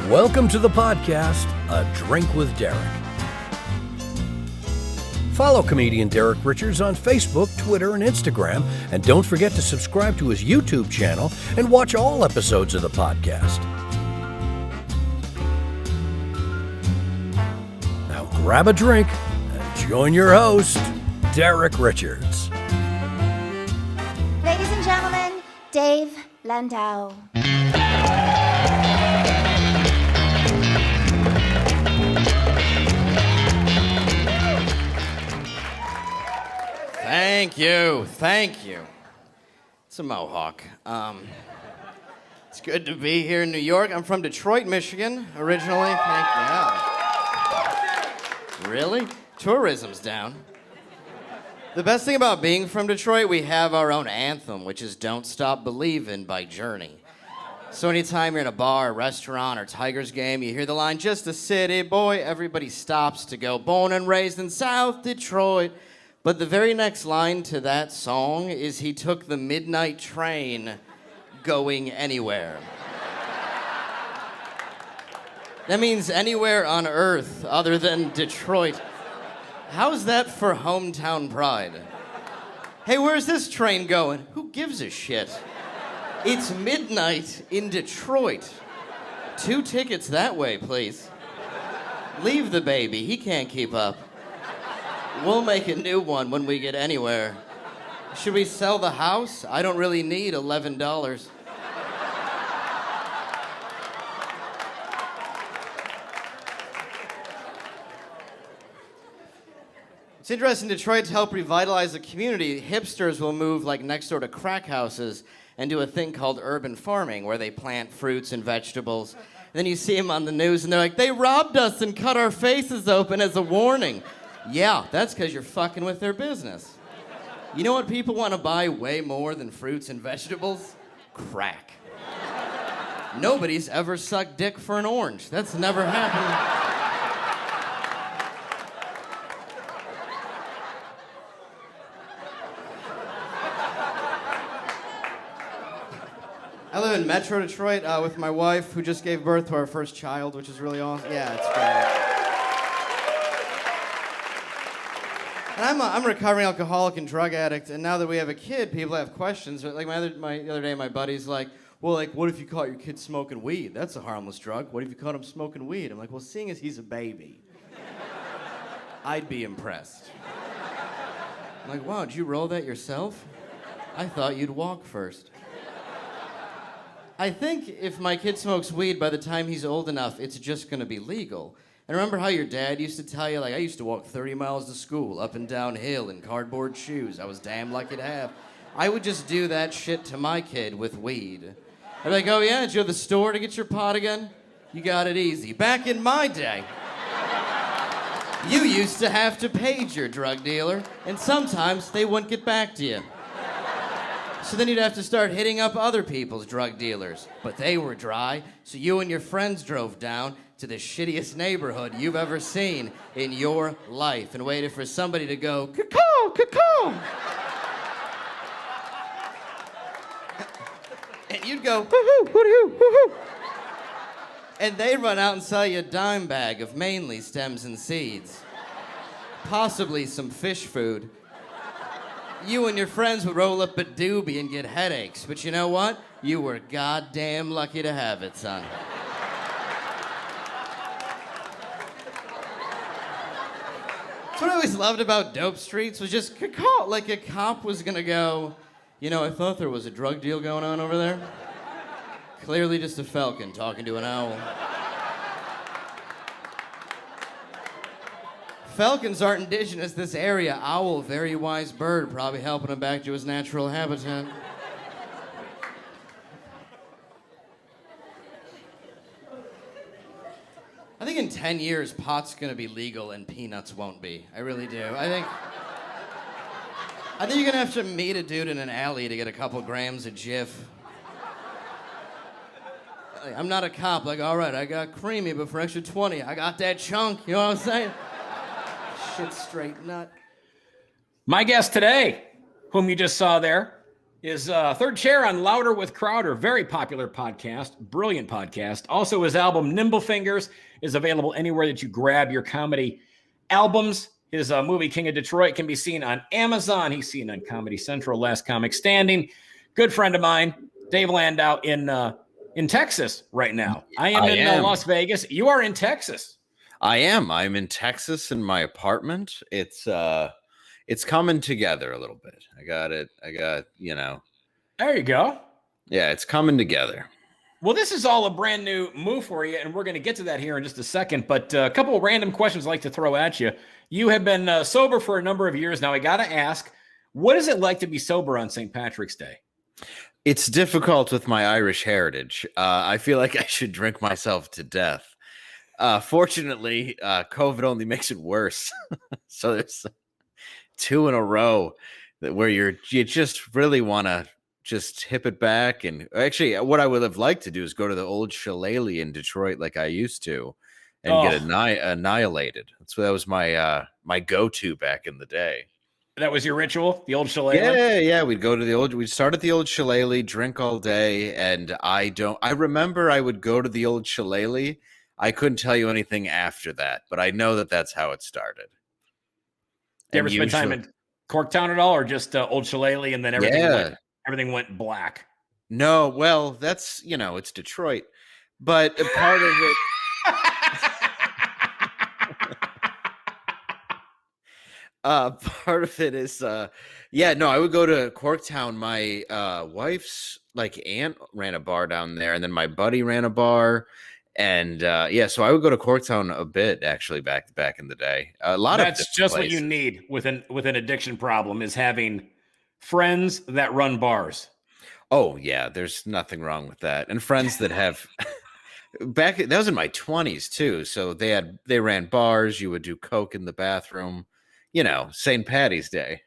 Welcome to the podcast, A Drink with Derek. Follow comedian Derek Richards on Facebook, Twitter, and Instagram, and don't forget to subscribe to his YouTube channel and watch all episodes of the podcast. Now grab a drink and join your host, Derek Richards. Ladies and gentlemen, Dave Landau. Thank you. It's a mohawk. It's good to be here in New York. I'm from Detroit, Michigan, originally. Thank you. Really? Tourism's down. The best thing about being from Detroit, we have our own anthem, which is Don't Stop Believin' by Journey. So anytime you're in a bar, restaurant, or Tigers game, you hear the line, just a city boy, everybody stops to go, born and raised in South Detroit. But the very next line to that song is he took the midnight train going anywhere. That means anywhere on earth other than Detroit. How's that for hometown pride? Hey, where's this train going? Who gives a shit? It's midnight in Detroit. 2 tickets that way, please. Leave the baby, he can't keep up. We'll make a new one when we get anywhere. Should we sell the house? I don't really need $11. It's interesting, Detroit, to help revitalize the community, hipsters will move like next door to crack houses and do a thing called urban farming where they plant fruits and vegetables. And then you see them on the news and they're like, they robbed us and cut our faces open as a warning. Yeah, that's because you're fucking with their business. You know what people want to buy way more than fruits and vegetables? Crack. Nobody's ever sucked dick for an orange. That's never happened. I live in Metro Detroit with my wife, who just gave birth to our first child, which is really awesome. Yeah, it's great. And I'm a recovering alcoholic and drug addict, and now that we have a kid, people have questions. Like the other day, my buddy's like, well, like, what if you caught your kid smoking weed? That's a harmless drug. What if you caught him smoking weed? I'm like, well, seeing as he's a baby, I'd be impressed. I'm like, wow, did you roll that yourself? I thought you'd walk first. I think if my kid smokes weed, by the time he's old enough, it's just gonna be legal. And remember how your dad used to tell you, like, I used to walk 30 miles to school, up and down hill in cardboard shoes. I was damn lucky to have. I would just do that shit to my kid with weed. I'd be like, oh yeah, did you go to the store to get your pot again? You got it easy. Back in my day, you used to have to page your drug dealer, and sometimes they wouldn't get back to you. So then you'd have to start hitting up other people's drug dealers. But they were dry, so you and your friends drove down to the shittiest neighborhood you've ever seen in your life and waited for somebody to go, caw-caw, caw-caw. And you'd go, woohoo, woohoo, woohoo. And they'd run out and sell you a dime bag of mainly stems and seeds. Possibly some fish food. You and your friends would roll up a doobie and get headaches, but you know what? You were goddamn lucky to have it, son. That's what I always loved about dope streets was just like a cop was gonna go, you know, I thought there was a drug deal going on over there. Clearly just a falcon talking to an owl. Falcons aren't indigenous to this area. Owl, very wise bird, probably helping him back to his natural habitat. I think in 10 years, pot's gonna be legal and peanuts won't be. I really do. I think you're gonna have to meet a dude in an alley to get a couple grams of Jif. I'm not a cop, like, all right, I got creamy, but for extra 20, I got that chunk, you know what I'm saying? Shit straight nut. My guest today, whom you just saw there, His third chair on Louder with Crowder, very popular podcast, brilliant podcast. Also, his album Nimble Fingers is available anywhere that you grab your comedy albums. His movie King of Detroit can be seen on Amazon. He's seen on Comedy Central, Last Comic Standing. Good friend of mine, Dave Landau in Texas right now. I am in Las Vegas. You are in Texas. I am. I'm in Texas in my apartment. It's coming together a little bit. I got, There you go. Yeah, it's coming together. Well, this is all a brand new move for you, and we're going to get to that here in just a second. But a couple of random questions I'd like to throw at you. You have been sober for a number of years now. I got to ask, what is it like to be sober on St. Patrick's Day? It's difficult with my Irish heritage. I feel like I should drink myself to death. Fortunately, COVID only makes it worse. So there's 2 in a row where you just really want to just hip it back. And actually, what I would have liked to do is go to the old Shillelagh in Detroit like I used to and get annihilated. That was my my go-to back in the day. That was your ritual, the old Shillelagh? Yeah. We'd start at the old Shillelagh, drink all day. And I remember I would go to the old Shillelagh. I couldn't tell you anything after that, but I know that that's how it started. You ever spend time in Corktown at all, or just old Shillelagh and then everything went black? No, well, that's, it's Detroit, but a part of it. Part of it is, I would go to Corktown. My wife's aunt ran a bar down there, and then my buddy ran a bar. And so I would go to Corktown a bit actually back in the day. That's just what you need with an addiction problem, is having friends that run bars. Oh yeah, there's nothing wrong with that. And friends that have that was in my 20s too. So they ran bars. You would do coke in the bathroom. St. Patty's Day.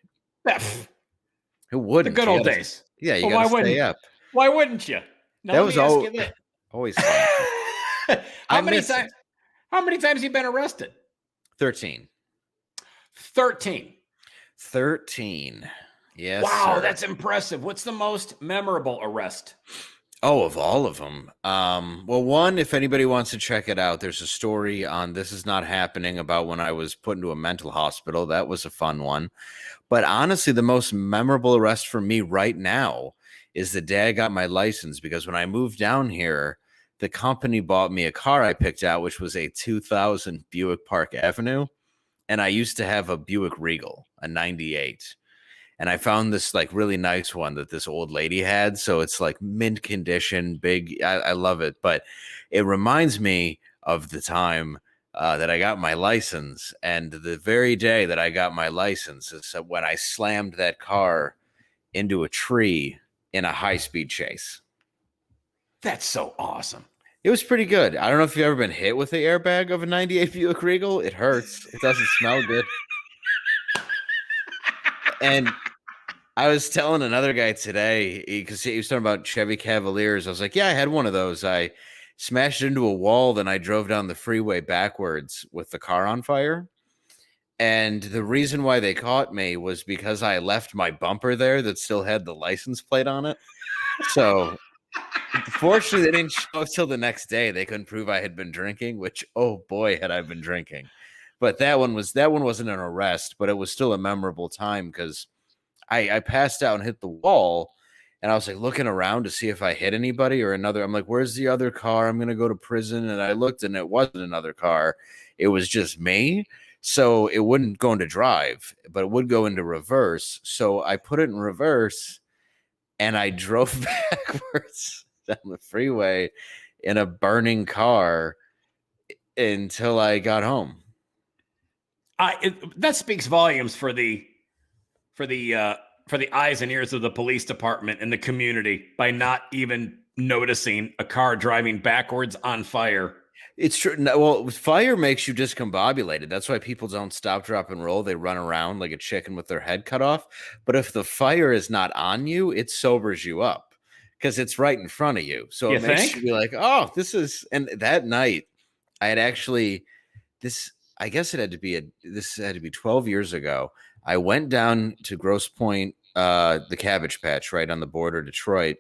Who wouldn't? The good old days. Yeah, you gotta stay up. Why wouldn't you? Now, that was always fun. How many times have you been arrested? 13. 13. Yes. Wow, sir. That's impressive. What's the most memorable arrest? Oh, of all of them. Well, one, if anybody wants to check it out, there's a story on This Is Not Happening about when I was put into a mental hospital. That was a fun one. But honestly, the most memorable arrest for me right now is the day I got my license, because when I moved down here, the company bought me a car I picked out, which was a 2000 Buick Park Avenue. And I used to have a Buick Regal, a 98. And I found this really nice one that this old lady had. So it's mint condition, big. I love it. But it reminds me of the time that I got my license. And the very day that I got my license is when I slammed that car into a tree in a high-speed chase. That's so awesome. It was pretty good. I don't know if you've ever been hit with the airbag of a 98 Buick Regal. It hurts. It doesn't smell good. And I was telling another guy today, because he was talking about Chevy Cavaliers. I was like, yeah, I had one of those. I smashed into a wall, then I drove down the freeway backwards with the car on fire. And the reason why they caught me was because I left my bumper there that still had the license plate on it. So fortunately, they didn't show up till the next day. They couldn't prove I had been drinking, which, oh boy, had I been drinking. But that one wasn't an arrest, but it was still a memorable time because I passed out and hit the wall, and I was looking around to see if I hit anybody or another. I'm like, where's the other car? I'm going to go to prison. And I looked, and it wasn't another car. It was just me. So it wouldn't go into drive, but it would go into reverse. So I put it in reverse, and I drove backwards down the freeway in a burning car until I got home. That speaks volumes for the eyes and ears of the police department and the community by not even noticing a car driving backwards on fire. It's true. Well, fire makes you discombobulated. That's why people don't stop, drop, and roll. They run around like a chicken with their head cut off. But if the fire is not on you, it sobers you up because it's right in front of you. So it makes you be like, oh, this is. And that night, I had actually I guess this had to be 12 years ago. I went down to Grosse Pointe the Cabbage Patch right on the border of Detroit,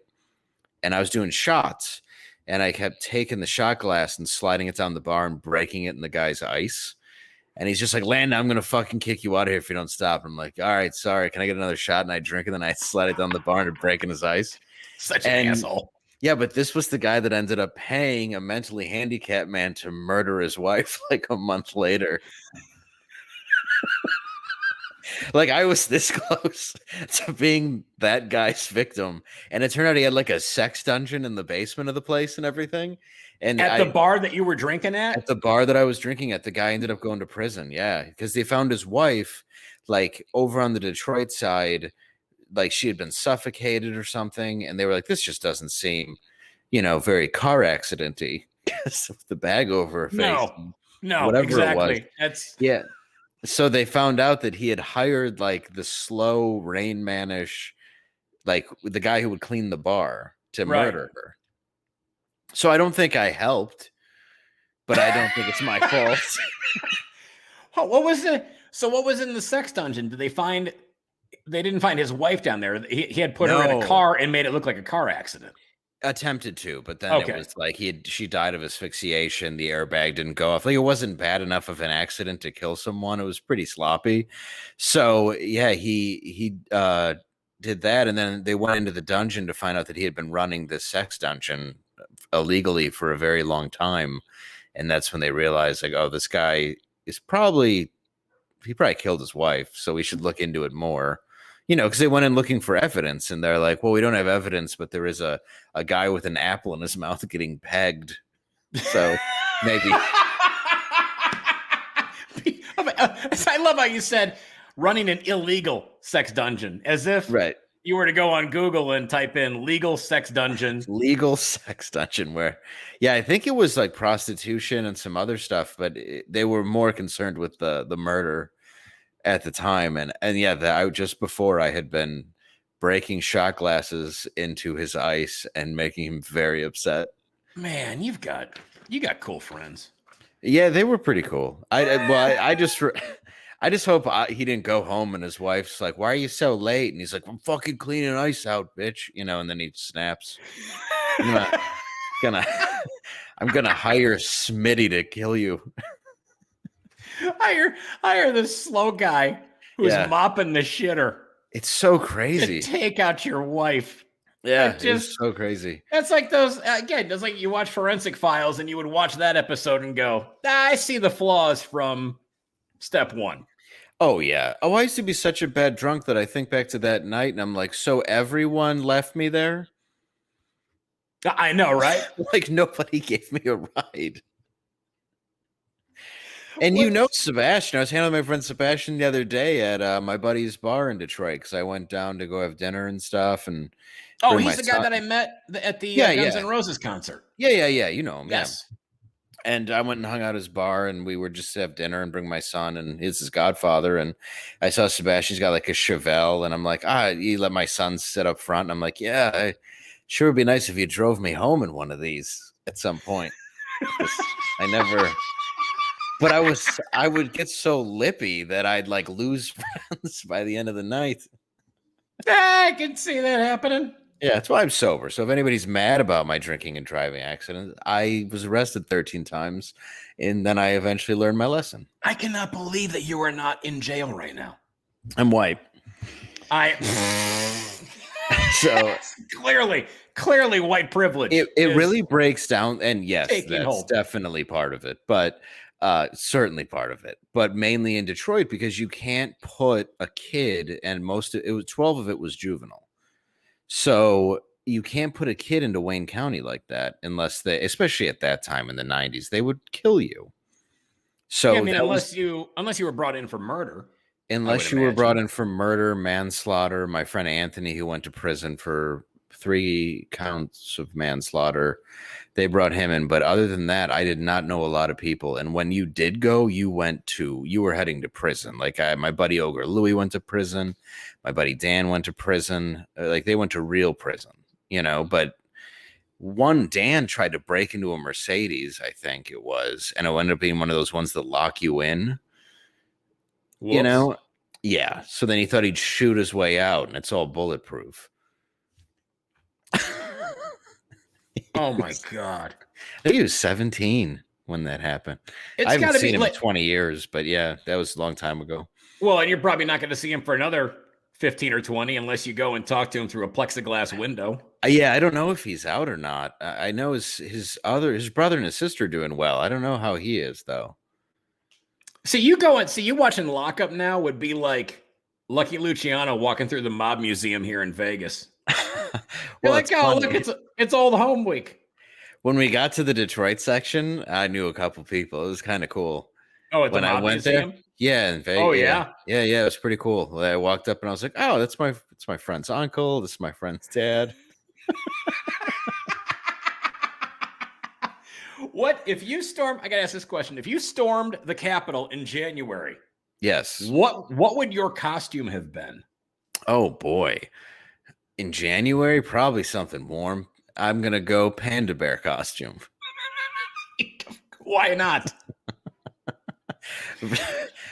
and I was doing shots, and I kept taking the shot glass and sliding it down the bar and breaking it in the guy's ice. And he's just like, Landau, I'm going to fucking kick you out of here if you don't stop. I'm like, all right, sorry. Can I get another shot? And I drink, and then I slide it down the bar and breaking his ice. Such an asshole. Yeah, but this was the guy that ended up paying a mentally handicapped man to murder his wife like a month later. Like, I was this close to being that guy's victim. And it turned out he had like a sex dungeon in the basement of the place and everything. And at the bar that you were drinking at the bar that I was drinking at, the guy ended up going to prison. Yeah, because they found his wife like over on the Detroit side, like she had been suffocated or something, and they were like, "This just doesn't seem, very car accident-y." Because of the bag over her face. No, whatever exactly. It was. Yeah. So they found out that he had hired like the slow Rain Man-ish, like the guy who would clean the bar to murder her. So I don't think I helped, but I don't think it's my fault. What was in the sex dungeon? Did they find? They didn't find his wife down there. He had put her in a car and made it look like a car accident. Attempted to, but then it was like she died of asphyxiation. The airbag didn't go off. Like, it wasn't bad enough of an accident to kill someone. It was pretty sloppy. So yeah, he did that, and then they went into the dungeon to find out that he had been running this sex dungeon illegally for a very long time, and that's when they realized, like, oh, this guy is probably killed his wife, so we should look into it more. Because they went in looking for evidence, and they're like, well, we don't have evidence, but there is a guy with an apple in his mouth getting pegged. So maybe. I love how you said running an illegal sex dungeon, as if you were to go on Google and type in legal sex dungeon. Legal sex dungeon where, I think it was like prostitution and some other stuff, but they were more concerned with the murder at the time. And I just before I had been breaking shot glasses into his ice and making him very upset. Man, you got cool friends. Yeah, they were pretty cool. I just hope he didn't go home and his wife's like, "Why are you so late?" And he's like, "I'm fucking cleaning ice out, bitch." And then he snaps. I'm gonna hire Smitty to kill you. Hire this slow guy who's mopping the shitter. It's so crazy. To take out your wife. Yeah, it's so crazy. That's like those, again, it's like you watch Forensic Files and you would watch that episode and go, I see the flaws from step one. Oh, yeah. Oh, I used to be such a bad drunk that I think back to that night and I'm like, so everyone left me there? I know, right? Like, nobody gave me a ride. And Sebastian, I was hanging out with my friend Sebastian the other day at my buddy's bar in Detroit because I went down to go have dinner and stuff. And he's the guy that I met at the Guns N' Roses concert. Yeah. You know him. Yes. Yeah. And I went and hung out at his bar, and we were just to have dinner and bring my son, and he's his godfather. And I saw Sebastian's got like a Chevelle, and I'm like, you let my son sit up front. And I'm like, yeah, sure would be nice if you drove me home in one of these at some point. I never. But I would get so lippy that I'd like lose friends by the end of the night. I can see that happening. Yeah, that's why I'm sober. So if anybody's mad about my drinking and driving accident, I was arrested 13 times, and then I eventually learned my lesson. I cannot believe that you are not in jail right now. I'm white. So clearly white privilege. It really breaks down, and yes, that's definitely part of it. But certainly part of it, but mainly in Detroit because you can't put a kid, and 12 of it was juvenile. So you can't put a kid into Wayne County like that unless especially at that time in the 90s, they would kill you. So unless you were brought in for murder. Unless you were brought in for murder, manslaughter. My friend Anthony, who went to prison for 3 counts of manslaughter, they brought him in. But other than that, I did not know a lot of people. And when you did go, you were heading to prison. Like my buddy Ogre Louie went to prison. My buddy Dan went to prison. Like they went to real prison, but Dan tried to break into a Mercedes, I think it was. And it ended up being one of those ones that lock you in, Whoops. Yeah. So then he thought he'd shoot his way out, and it's all bulletproof. Oh my God. I think he was 17 when that happened. It's I haven't got to seen be him like, in 20 years, but yeah, that was a long time ago. well, and you're probably not going to see him for another 15 or 20 unless you go and talk to him through a plexiglass window. Yeah, I don't know if he's out or not. I know his brother and his sister are doing well. I don't know how he is though. So you go and see you watching Lockup now would be like Lucky Luciano walking through the mob museum here in Vegas. You're like, oh, look, it's old home week. When we got to the Detroit section, I knew a couple people. It was kind of cool. Oh, at the When I mob went museum? there, yeah, in Vegas. Oh, yeah? Yeah, it was pretty cool. I walked up and I was like, "Oh, it's my friend's uncle. This is my friend's dad." What if you stormed? I gotta ask this question. If you stormed the Capitol in January, Yes. what would your costume have been? Oh boy. In January, probably something warm. I'm gonna go panda bear costume. Why not?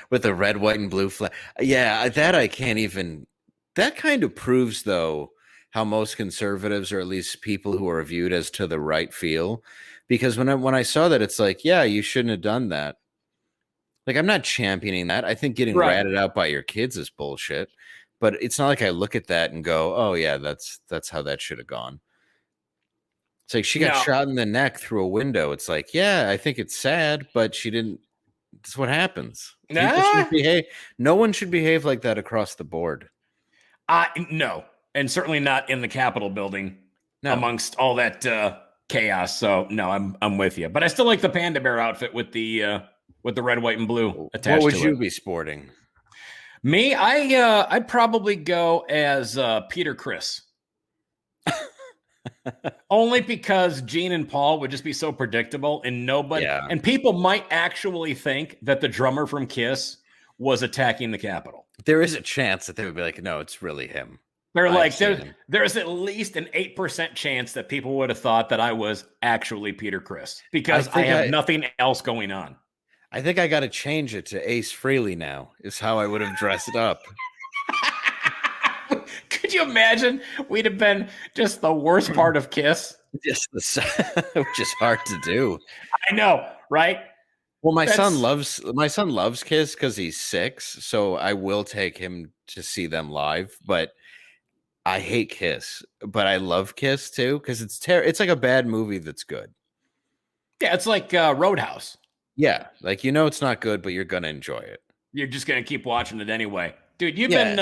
With the red, white, and blue flag. Yeah, that I can't even. That kind of proves, though, how most conservatives, or at least people who are viewed as to the right, feel. Because when I saw that, it's like, yeah, you shouldn't have done that. Like, I'm not championing that. I think getting Right. ratted out by your kids is bullshit. But it's not like I look at that and go, oh yeah, that's how that should have gone. It's like she got No. shot in the neck through a window. It's like, yeah, I think it's sad, but she didn't. That's what happens. People Nah. shouldn't behave. No one should behave like that across the board. No, and certainly not in the Capitol building No. amongst all that chaos. So no, I'm with you. But I still like the panda bear outfit with the red, white, and blue attached. What would to you it. be sporting? Me, I'd probably go as Peter Criss. Only because Gene and Paul would just be so predictable, and and people might actually think that the drummer from Kiss was attacking the Capitol. There is a chance that they would be like, no, it's really him. They're I've like, seen him. there's at least an 8% chance that people would have thought that I was actually Peter Criss because I have nothing else going on. I think I got to change it to Ace Frehley now, is how I would have dressed up. Could you imagine? We'd have been just the worst part of Kiss. Just which is hard to do. I know, right? Well, my son loves Kiss because he's 6, so I will take him to see them live. But I hate Kiss, but I love Kiss too because it's like a bad movie that's good. Yeah, it's like Roadhouse. Yeah, like it's not good, but you're gonna enjoy it. You're just gonna keep watching it anyway, dude. You've been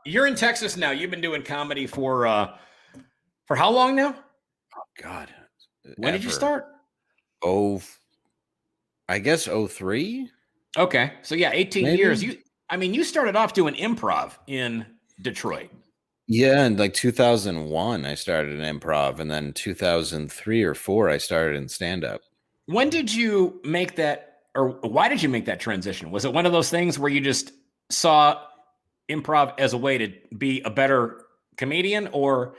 you're in Texas now. You've been doing comedy for how long now? Oh God, when did you start? Oh, I guess 03. Okay, so yeah, 18 Maybe. years. You started off doing improv in Detroit. Yeah, in like 2001, I started in improv, and then 2003 or 4, I started in stand-up. When did you make that, or why did you make that transition? Was it one of those things where you just saw improv as a way to be a better comedian, or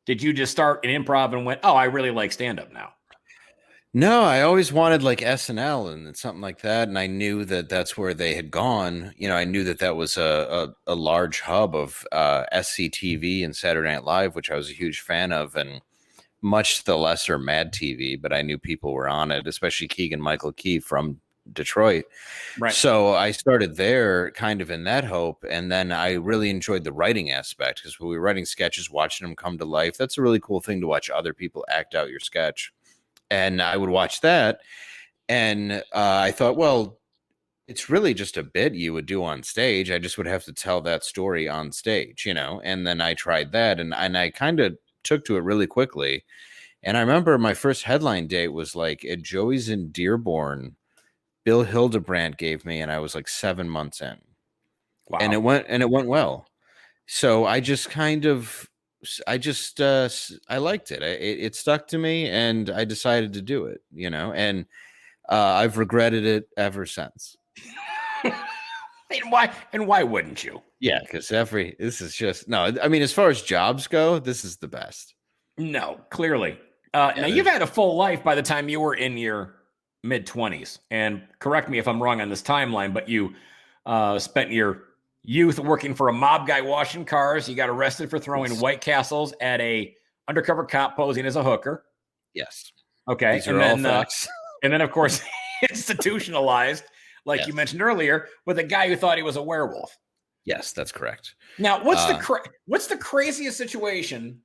did you just start in improv and went, oh, I really like stand-up now? No, I always wanted like SNL and something like that, and I knew that that's where they had gone. I knew that was a large hub of SCTV and Saturday Night Live, which I was a huge fan of, and much to the lesser Mad TV, but I knew people were on it, especially Keegan-Michael Key from Detroit. Right. So I started there kind of in that hope, and then I really enjoyed the writing aspect because when we were writing sketches, watching them come to life, that's a really cool thing to watch other people act out your sketch. And I would watch that, and I thought, well, it's really just a bit you would do on stage. I just would have to tell that story on stage, and then I tried that, and I kind of took to it really quickly. And I remember my first headline date was like at Joey's in Dearborn. Bill Hildebrandt gave me, and I was like 7 months in. Wow. And it went well. So I just I liked it. It stuck to me, and I decided to do it, and I've regretted it ever since. And why wouldn't you? Yeah, because this is just as far as jobs go, this is the best. No, clearly. Now you've had a full life by the time you were in your mid-20s, and correct me if I'm wrong on this timeline, but you spent your youth working for a mob guy washing cars. You got arrested for throwing White Castles at a undercover cop posing as a hooker. Yes. Okay. These are all facts. And then, of course, institutionalized, like Yes. you mentioned earlier, with a guy who thought he was a werewolf. Yes, that's correct. Now, what's the craziest situation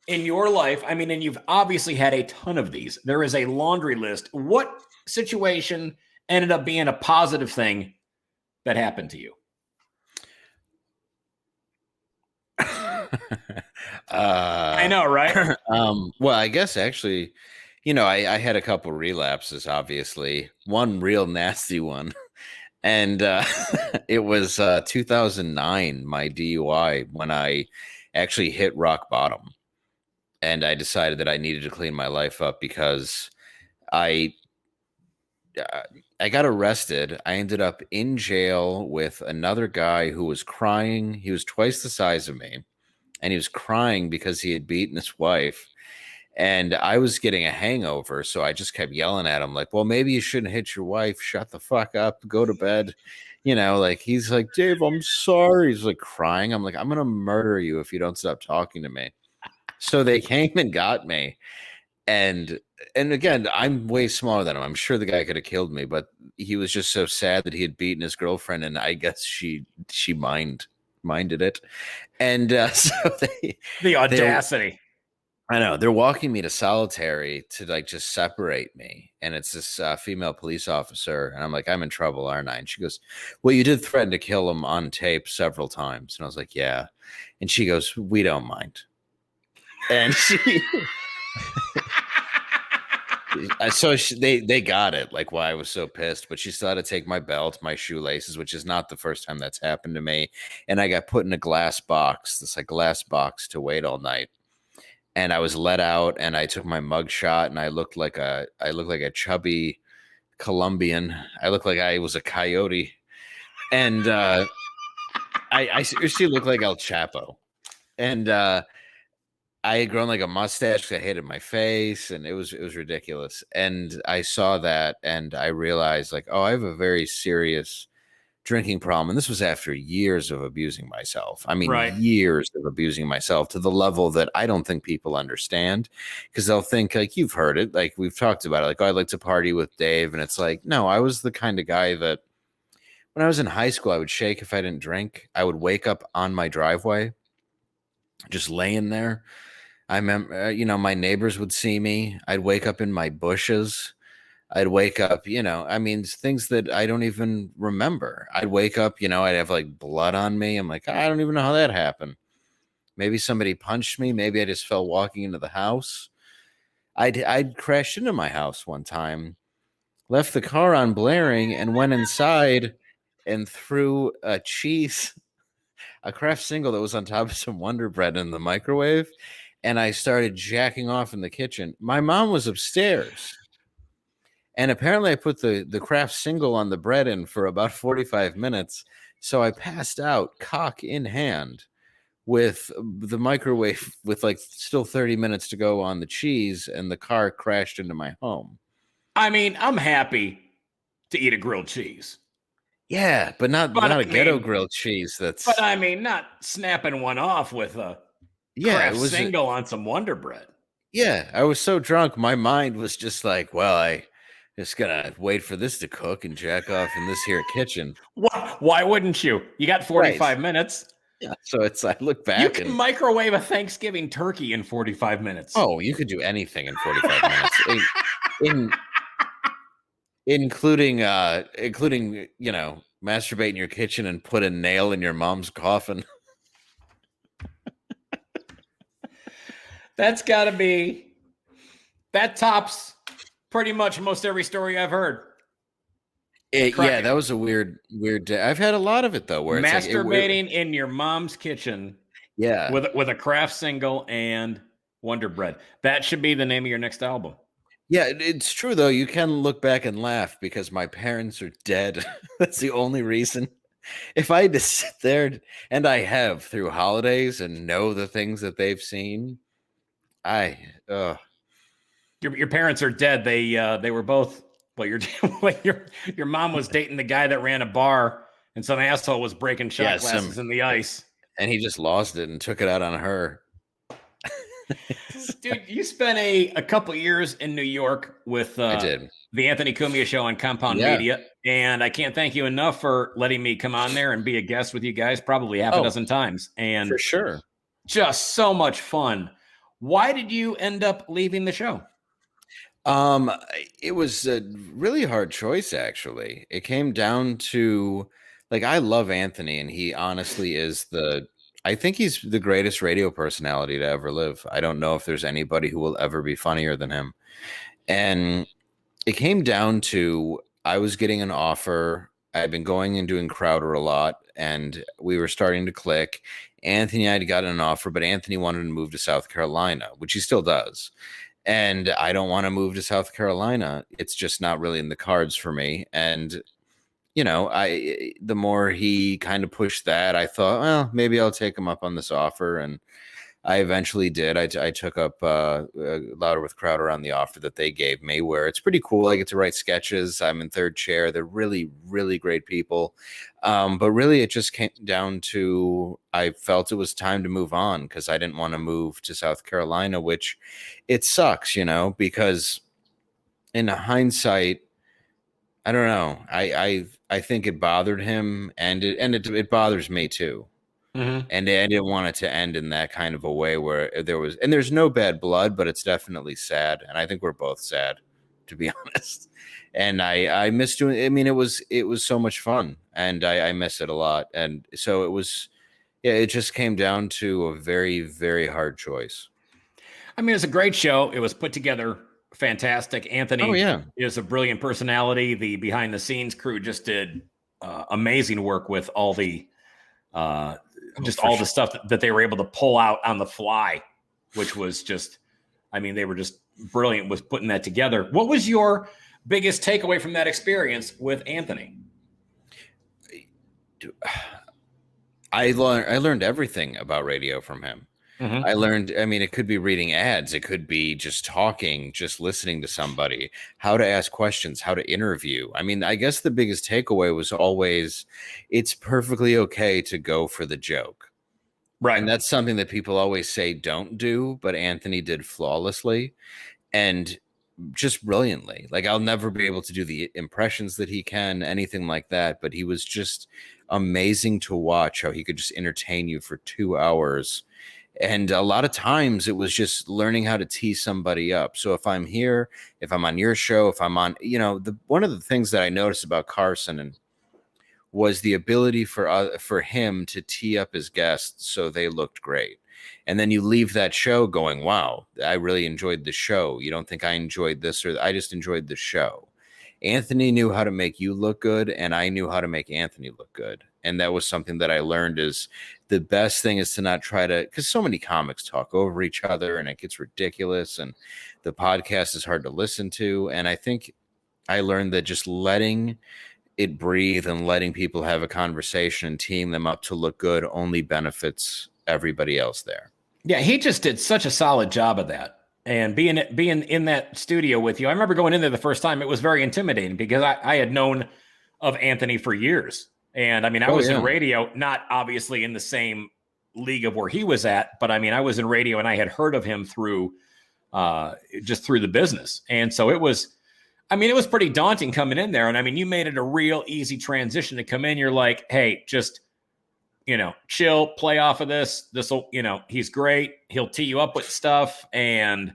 in your life? I mean, and you've obviously had a ton of these. There is a laundry list. What situation ended up being a positive thing that happened to you? I know, right? Well, I guess actually, I had a couple relapses, obviously. One real nasty one. And it was 2009, my DUI, when I actually hit rock bottom. And I decided that I needed to clean my life up because I got arrested. I ended up in jail with another guy who was crying. He was twice the size of me, and he was crying because he had beaten his wife. And I was getting a hangover, so I just kept yelling at him, like, well, maybe you shouldn't hit your wife. Shut the fuck up. Go to bed. Like, he's like, Dave, I'm sorry. He's like crying. I'm like, I'm going to murder you if you don't stop talking to me. So they came and got me. And again, I'm way smaller than him. I'm sure the guy could have killed me, but he was just so sad that he had beaten his girlfriend, and I guess she minded it. And so the audacity. I know, they're walking me to solitary to like just separate me, and it's this female police officer, and I'm like, I'm in trouble, aren't I? And she goes, well, you did threaten to kill him on tape several times. And I was like, yeah. And she goes, we don't mind. And they got it, like why I was so pissed, but she still had to take my belt, my shoelaces, which is not the first time that's happened to me. And I got put in a glass box to wait all night. And I was let out, and I took my mug shot, and I looked like a chubby Colombian. I looked like I was a coyote, and I seriously looked like El Chapo. And I had grown like a mustache because I hated my face, and it was ridiculous. And I saw that, and I realized, like, oh, I have a very serious drinking problem. And this was after years of abusing myself. I mean, right. Years of abusing myself to the level that I don't think people understand, because they'll think, like, you've heard it, like we've talked about it, like, oh, I'd like to party with Dave. And it's like, no, I was the kind of guy that when I was in high school, I would shake if I didn't drink. I would wake up on my driveway, just laying there. I remember, my neighbors would see me. I'd wake up in my bushes. I'd wake up, things that I don't even remember. I'd wake up, I'd have like blood on me. I'm like, I don't even know how that happened. Maybe somebody punched me. Maybe I just fell walking into the house. I'd crashed into my house one time, left the car on blaring, and went inside and threw a Kraft single that was on top of some Wonder Bread in the microwave. And I started jacking off in the kitchen. My mom was upstairs. And apparently I put the Kraft single on the bread in for about 45 minutes. So I passed out, cock in hand, with the microwave with like still 30 minutes to go on the cheese, and the car crashed into my home. I mean, I'm happy to eat a grilled cheese. Yeah, but not a ghetto grilled cheese. But I mean, not snapping one off with a Kraft single on some Wonder Bread. Yeah, I was so drunk. My mind was just like, well, I just gonna wait for this to cook and jack off in this here kitchen. Why wouldn't you? You got 45 minutes. Yeah, so I look back. You can microwave a Thanksgiving turkey in 45 minutes. Oh, you could do anything in 45 minutes. Including masturbate in your kitchen and put a nail in your mom's coffin. That tops pretty much most every story I've heard. Yeah, that was a weird day. I've had a lot of it though, where masturbating in your mom's kitchen. Yeah, with a Kraft single and Wonder Bread. That should be the name of your next album. Yeah, it's true though. You can look back and laugh because my parents are dead. That's the only reason. If I had to sit there, and I have through holidays, and know the things that they've seen, your parents are dead. They were both. Well, your mom was dating the guy that ran a bar and some asshole was breaking shot glasses in the ice. And he just lost it and took it out on her. Dude, you spent a couple years in New York with I did. the Anthony Cumia Show on Compound Media, and I can't thank you enough for letting me come on there and be a guest with you guys probably half a dozen times. And for sure. Just so much fun. Why did you end up leaving the show? It was a really hard choice, actually. It came down to, like, I love Anthony, and he honestly is I think he's the greatest radio personality to ever live. I don't know if there's anybody who will ever be funnier than him. And it came down to, I was getting an offer. I'd been going and doing Crowder a lot, and we were starting to click. Anthony and I had gotten an offer, but Anthony wanted to move to South Carolina, which he still does. And I don't want to move to South Carolina. It's just not really in the cards for me. And you know, the more he kind of pushed that, I thought, well, maybe I'll take him up on this offer. And I eventually did. I took up Louder with Crowder on the offer that they gave me, where it's pretty cool. I get to write sketches. I'm in third chair. They're really, really great people. But really, it just came down to, I felt it was time to move on, because I didn't want to move to South Carolina, which it sucks, you know, because in hindsight, I don't know. I think it bothered him, and it bothers me too. Mm-hmm. And I didn't want it to end in that kind of a way where there's no bad blood, but it's definitely sad. And I think we're both sad, to be honest. And I miss doing, I mean, it was so much fun, and I miss it a lot. And so it was, it just came down to a very, very hard choice. I mean, it's a great show. It was put together fantastic. Anthony is a brilliant personality. The behind the scenes crew just did amazing work with all the the stuff that they were able to pull out on the fly, which was just, I mean, they were just brilliant with putting that together. What was your biggest takeaway from that experience with Anthony? I learned everything about radio from him. Mm-hmm. I learned, I mean, it could be reading ads. It could be just talking, just listening to somebody, how to ask questions, how to interview. I mean, I guess the biggest takeaway was always, it's perfectly okay to go for the joke. Right. And that's something that people always say don't do, but Anthony did flawlessly and just brilliantly. Like, I'll never be able to do the impressions that he can, anything like that, but he was just amazing to watch, how he could just entertain you for 2 hours. And a lot of times it was just learning how to tee somebody up. So if I'm here, if I'm on your show, if I'm on, you know, one of the things that I noticed about Carson was the ability for him to tee up his guests so they looked great. And then you leave that show going, wow, I really enjoyed the show. You don't think I enjoyed this, or I just enjoyed the show. Anthony knew how to make you look good, and I knew how to make Anthony look good. And that was something that I learned, is the best thing is to not try to, because so many comics talk over each other and it gets ridiculous, and the podcast is hard to listen to. And I think I learned that just letting it breathe and letting people have a conversation and teeing them up to look good only benefits everybody else there. Yeah, he just did such a solid job of that. And being in that studio with you, I remember going in there the first time. It was very intimidating because I had known of Anthony for years. And I mean, I was in radio, not obviously in the same league of where he was at, but I mean, I was in radio and I had heard of him through just through the business. And so it was pretty daunting coming in there. And I mean, you made it a real easy transition to come in. You're like, hey, just, you know, chill, play off of this. This'll, you know, he's great. He'll tee you up with stuff. And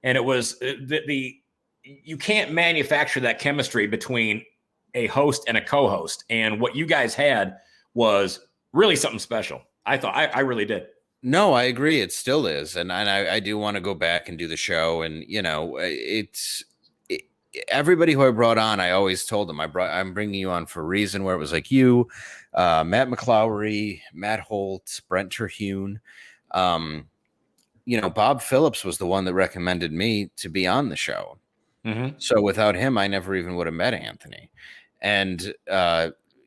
it was you can't manufacture that chemistry between a host and a co-host. And what you guys had was really something special. I thought I really did. No, I agree. It still is. And I do want to go back and do the show. And, you know, everybody who I brought on, I always told them I'm bringing you on for a reason, where it was like you, Matt McClowery, Matt Holt, Brent Terhune. You know, Bob Phillips was the one that recommended me to be on the show. Mm-hmm. So without him, I never even would have met Anthony. And,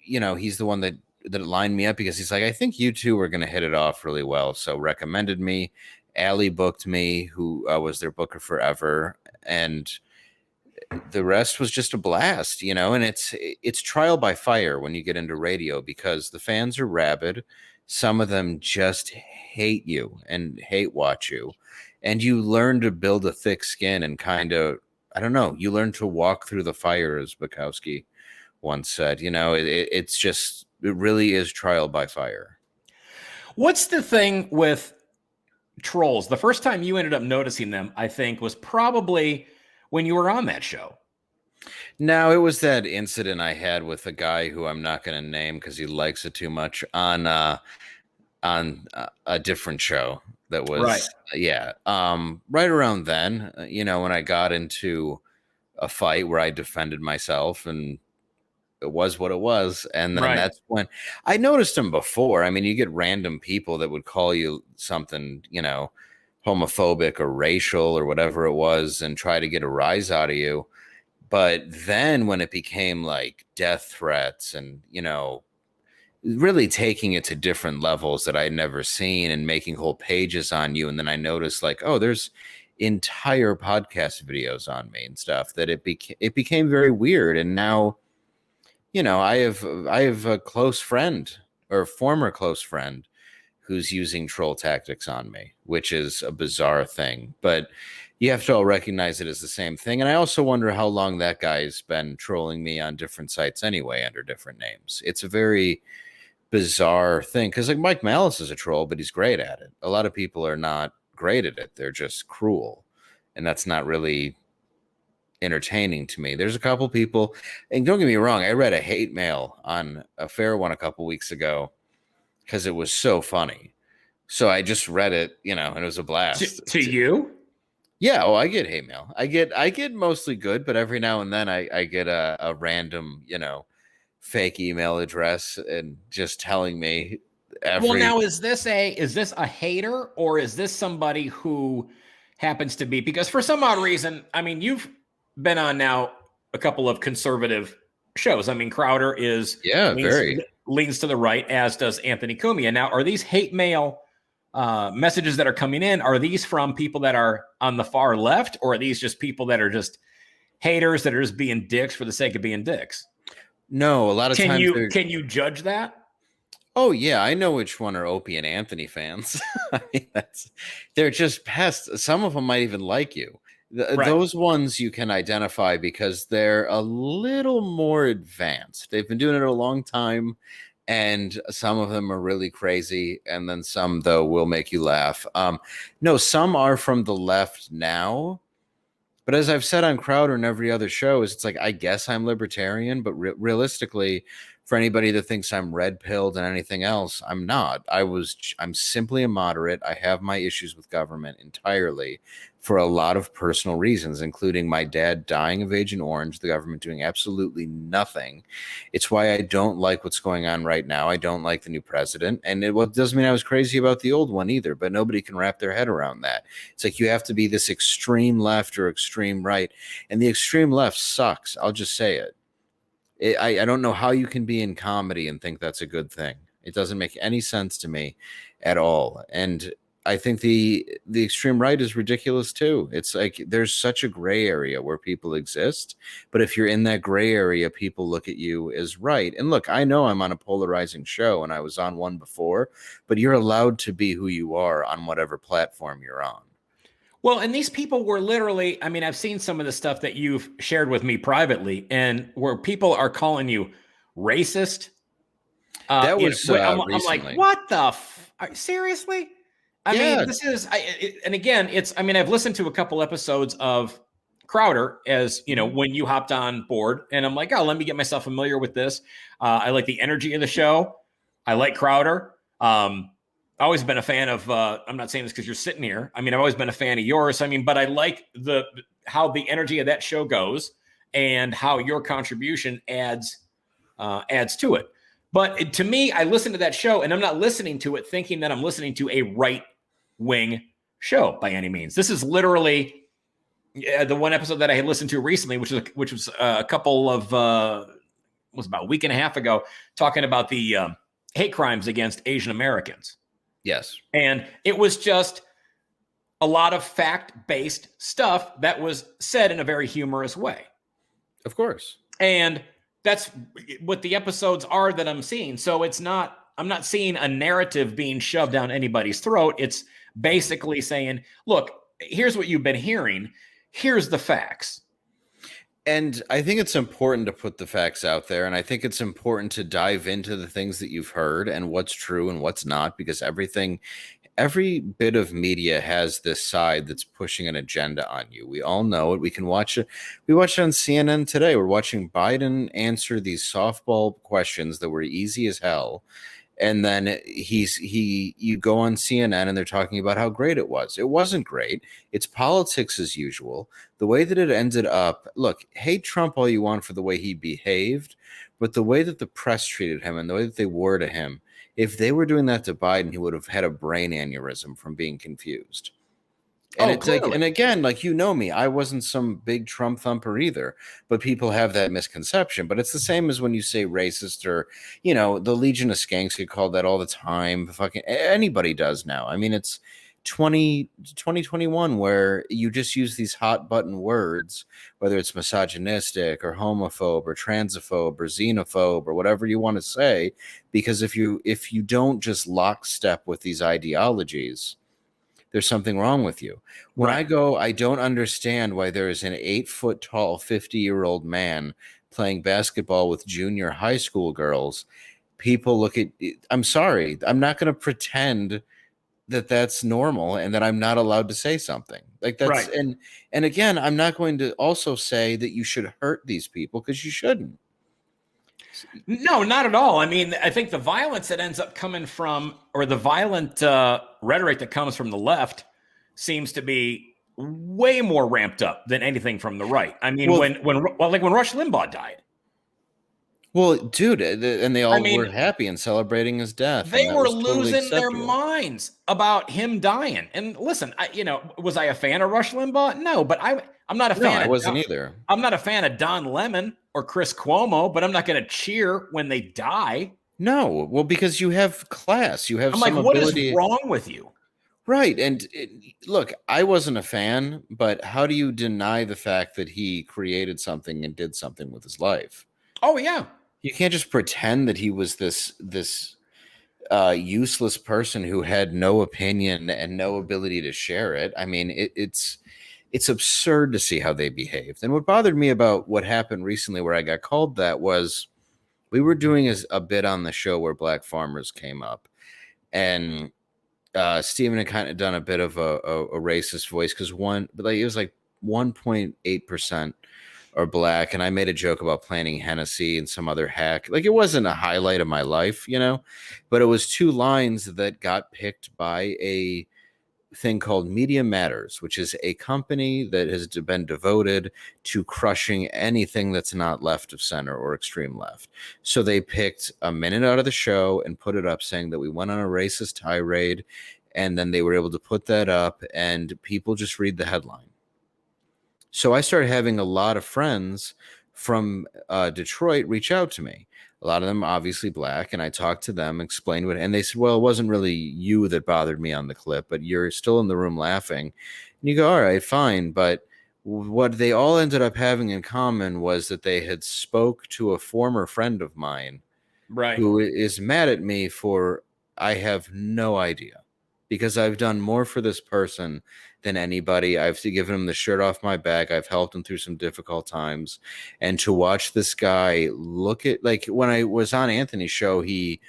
you know, he's the one that lined me up, because he's like, I think you two were going to hit it off really well. So recommended me. Allie booked me, who was their booker forever. And the rest was just a blast, and it's trial by fire when you get into radio because the fans are rabid. Some of them just hate you and hate watch you, and you learn to build a thick skin and kind of, I don't know, you learn to walk through the fire, as Bukowski once said. It really is trial by fire. What's the thing with trolls? The first time you ended up noticing them, I think, was probably when you were on that show. No, it was that incident I had with a guy who I'm not going to name because he likes it too much on a different show that was Right. right around then, when I got into a fight where I defended myself and it was what it was. And then that's when I noticed him before. I mean, you get random people that would call you something, homophobic or racial or whatever it was and try to get a rise out of you. But then when it became like death threats and, really taking it to different levels that I'd never seen and making whole pages on you. And then I noticed like, oh, there's entire podcast videos on me and stuff, that it became very weird. And now, I have a close friend or former close friend who's using troll tactics on me, which is a bizarre thing, but you have to all recognize it as the same thing. And I also wonder how long that guy's been trolling me on different sites anyway, under different names. It's a very bizarre thing because like Mike Malice is a troll, but he's great at it. A lot of people are not great at it. They're just cruel. And that's not really entertaining to me. There's a couple people, and don't get me wrong, I read a hate mail on a fair one a couple weeks ago because it was so funny. So I just read it, and it was a blast. To you? Yeah, I get hate mail. I get mostly good, but every now and then I get a random, fake email address and just telling me Well, now is this a hater or is this somebody who happens to be, because for some odd reason, I mean, you've been on now a couple of conservative shows. I mean, Crowder leans to the right, as does Anthony Cumia. Now, are these hate mail messages that are coming in, are these from people that are on the far left, or are these just people that are just haters that are just being dicks for the sake of being dicks? No, a lot of times. Can you judge that? Oh yeah, I know which one are Opie and Anthony fans. I mean, they're just pests. Some of them might even like you. Those ones you can identify because they're a little more advanced. They've been doing it a long time, and some of them are really crazy, and then some, though, will make you laugh. No, some are from the left now, but as I've said on Crowder and every other show, it's like, I guess I'm libertarian, but realistically, for anybody that thinks I'm red-pilled and anything else, I'm not. I'm simply a moderate. I have my issues with government entirely for a lot of personal reasons, including my dad dying of Agent Orange, the government doing absolutely nothing. It's why I don't like what's going on right now. I don't like the new president. And it doesn't mean I was crazy about the old one either, but nobody can wrap their head around that. It's like you have to be this extreme left or extreme right. And the extreme left sucks. I'll just say it. I don't know how you can be in comedy and think that's a good thing. It doesn't make any sense to me at all. And I think the extreme right is ridiculous too. It's like there's such a gray area where people exist, but if you're in that gray area, people look at you as right. And look, I know I'm on a polarizing show and I was on one before, but you're allowed to be who you are on whatever platform you're on. Well, and these people were literally, I mean, I've seen some of the stuff that you've shared with me privately, and where people are calling you racist. That was I'm like, what the seriously? I mean, this is, and again, I've listened to a couple episodes of Crowder as, when you hopped on board, and I'm like, oh, let me get myself familiar with this. I like the energy of the show. I like Crowder. I've always been a fan of, I'm not saying this because you're sitting here. I mean, I've always been a fan of yours. I mean, but I like how the energy of that show goes and how your contribution adds to it. But to me, I listen to that show and I'm not listening to it thinking that I'm listening to a right-wing show by any means. This is literally the one episode that I had listened to recently, which was a couple of, was about a week and a half ago, talking about the hate crimes against Asian Americans. Yes. And it was just a lot of fact-based stuff that was said in a very humorous way. Of course. And that's what the episodes are that I'm seeing. So I'm not seeing a narrative being shoved down anybody's throat. It's basically saying, look, here's what you've been hearing. Here's the facts. And I think it's important to put the facts out there. And I think it's important to dive into the things that you've heard and what's true and what's not, because every bit of media has this side that's pushing an agenda on you. We all know it. We can watch it. We watched it on CNN today. We're watching Biden answer these softball questions that were easy as hell. And then you go on CNN and they're talking about how great it was. It wasn't great. It's politics as usual. The way that it ended up, look, hate Trump all you want for the way he behaved, but the way that the press treated him and the way that they were to him, if they were doing that to Biden, he would have had a brain aneurysm from being confused. And it's like, and again, like, you know me, I wasn't some big Trump thumper either, but people have that misconception. But it's the same as when you say racist, or, you know, the Legion of Skanks get called that all the time. Fucking anybody does now. I mean, it's 2021 where you just use these hot button words, whether it's misogynistic or homophobe or transphobe or xenophobe or whatever you want to say, because if you don't just lockstep with these ideologies, there's something wrong with you. When I go, I don't understand why there is an 8-foot tall 50-year-old man playing basketball with junior high school girls. People look at, I'm sorry, I'm not going to pretend that that's normal and that I'm not allowed to say something like that's right. And again, I'm not going to also say that you should hurt these people, because you shouldn't. No, not at all. I mean, I think the violence that ends up coming from, or the violent rhetoric that comes from the left, seems to be way more ramped up than anything from the right. I mean, when Rush Limbaugh died. Well, dude, and they all were happy and celebrating his death. They were losing their minds about him dying. And listen, was I a fan of Rush Limbaugh? No, but I'm not a fan. I wasn't either. I'm not a fan of Don Lemon or Chris Cuomo, but I'm not going to cheer when they die. No, well, because you have class, you have. I'm like, what is wrong with you? Right, and look, I wasn't a fan, but how do you deny the fact that he created something and did something with his life? Oh yeah. You can't just pretend that he was this useless person who had no opinion and no ability to share it. I mean, it's absurd to see how they behaved. And what bothered me about what happened recently, where I got called that, was we were doing a bit on the show where black farmers came up, and Steven had kind of done a bit of a racist voice, because it was like 1.8% are black, and I made a joke about planting Hennessy and some other hack. Like, it wasn't a highlight of my life, but it was 2 lines that got picked by a thing called Media Matters, which is a company that has been devoted to crushing anything that's not left of center or extreme left. So they picked a minute out of the show and put it up saying that we went on a racist tirade, and then they were able to put that up and people just read the headline. So I started having a lot of friends from Detroit reach out to me. A lot of them obviously black, and I talked to them, explained what, and they said, well, it wasn't really you that bothered me on the clip, but you're still in the room laughing. And you go, all right, fine. But what they all ended up having in common was that they had spoke to a former friend of mine, right, who is mad at me for, I have no idea, because I've done more for this person than anybody. I've given him the shirt off my back. I've helped him through some difficult times. And to watch this guy look at, like, when I was on Anthony's show, he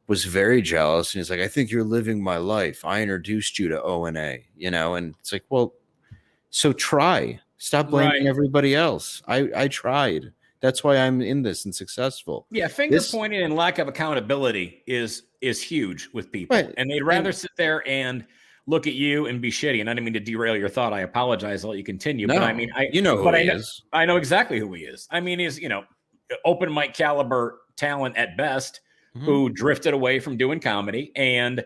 was very jealous. And he's like, I think you're living my life. I introduced you to O&A, and it's like, well, so try. Stop blaming everybody else. I tried. That's why I'm in this and successful. Yeah, finger pointing and lack of accountability is huge with people. Right. And they'd rather sit there and look at you and be shitty. And I didn't mean to derail your thought. I apologize. I'll let you continue. No, but I mean, who he is. I know exactly who he is. I mean, he's, open mic caliber talent at best, who drifted away from doing comedy. And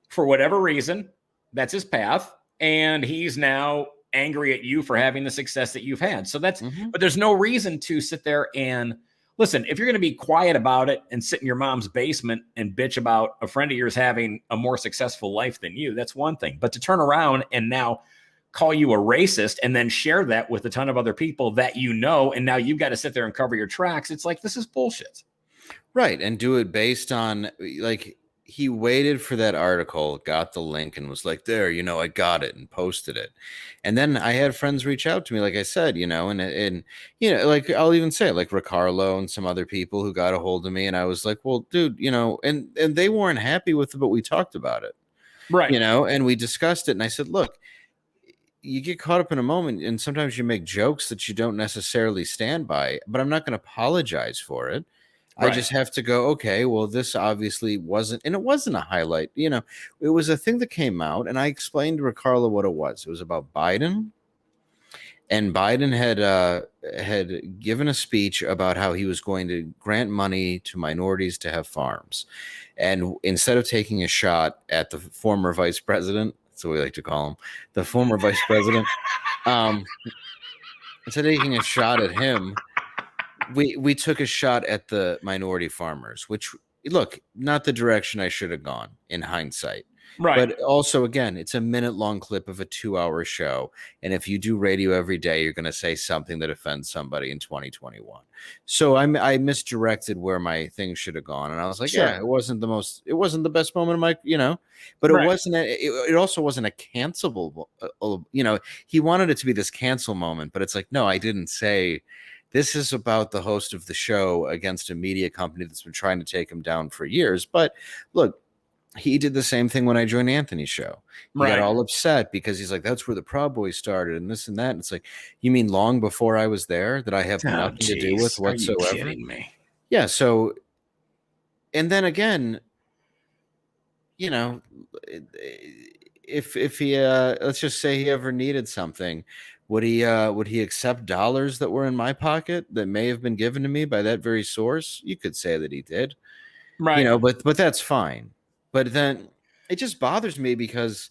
for whatever reason, that's his path. And he's now angry at you for having the success that you've had. So that's, but there's no reason to sit there and listen. If you're going to be quiet about it and sit in your mom's basement and bitch about a friend of yours having a more successful life than you, that's one thing. But to turn around and now call you a racist and then share that with a ton of other people that you know, and now you've got to sit there and cover your tracks. It's like, this is bullshit. Right. And do it based on, like, he waited for that article, got the link, and was like, there, I got it, and posted it. And then I had friends reach out to me, like I said, and like, I'll even say, like, Ricardo and some other people who got a hold of me, and I was like, well, dude, and they weren't happy with it, but we talked about it. Right. And we discussed it, and I said, look, you get caught up in a moment, and sometimes you make jokes that you don't necessarily stand by, but I'm not going to apologize for it. I Right. just have to go, okay, well, this obviously wasn't, and it wasn't a highlight. It was a thing that came out, and I explained to Ricardo what it was. It was about Biden, and Biden had given a speech about how he was going to grant money to minorities to have farms, and instead of taking a shot at the former vice president, that's what we like to call him, the former vice president, instead of taking a shot at him, we took a shot at the minority farmers, which, look, not the direction I should have gone in hindsight. Right. But also, again, it's a minute-long clip of a 2-hour show. And if you do radio every day, you're going to say something that offends somebody in 2021. So I misdirected where my thing should have gone. And I was like, Sure. yeah, it wasn't the best moment of my, but it Right. wasn't, it also wasn't a cancelable, he wanted it to be this cancel moment, but it's like, no, I didn't say. This is about the host of the show against a media company that's been trying to take him down for years. But look, he did the same thing when I joined Anthony's show. He Right. got all upset because he's like, that's where the Proud Boys started and this and that. And it's like, you mean long before I was there that I have nothing to do with whatsoever? Are you kidding me? Yeah. So, and then again, if he let's just say he ever needed something, would he accept dollars that were in my pocket that may have been given to me by that very source? You could say that he did. Right. But that's fine. But then it just bothers me because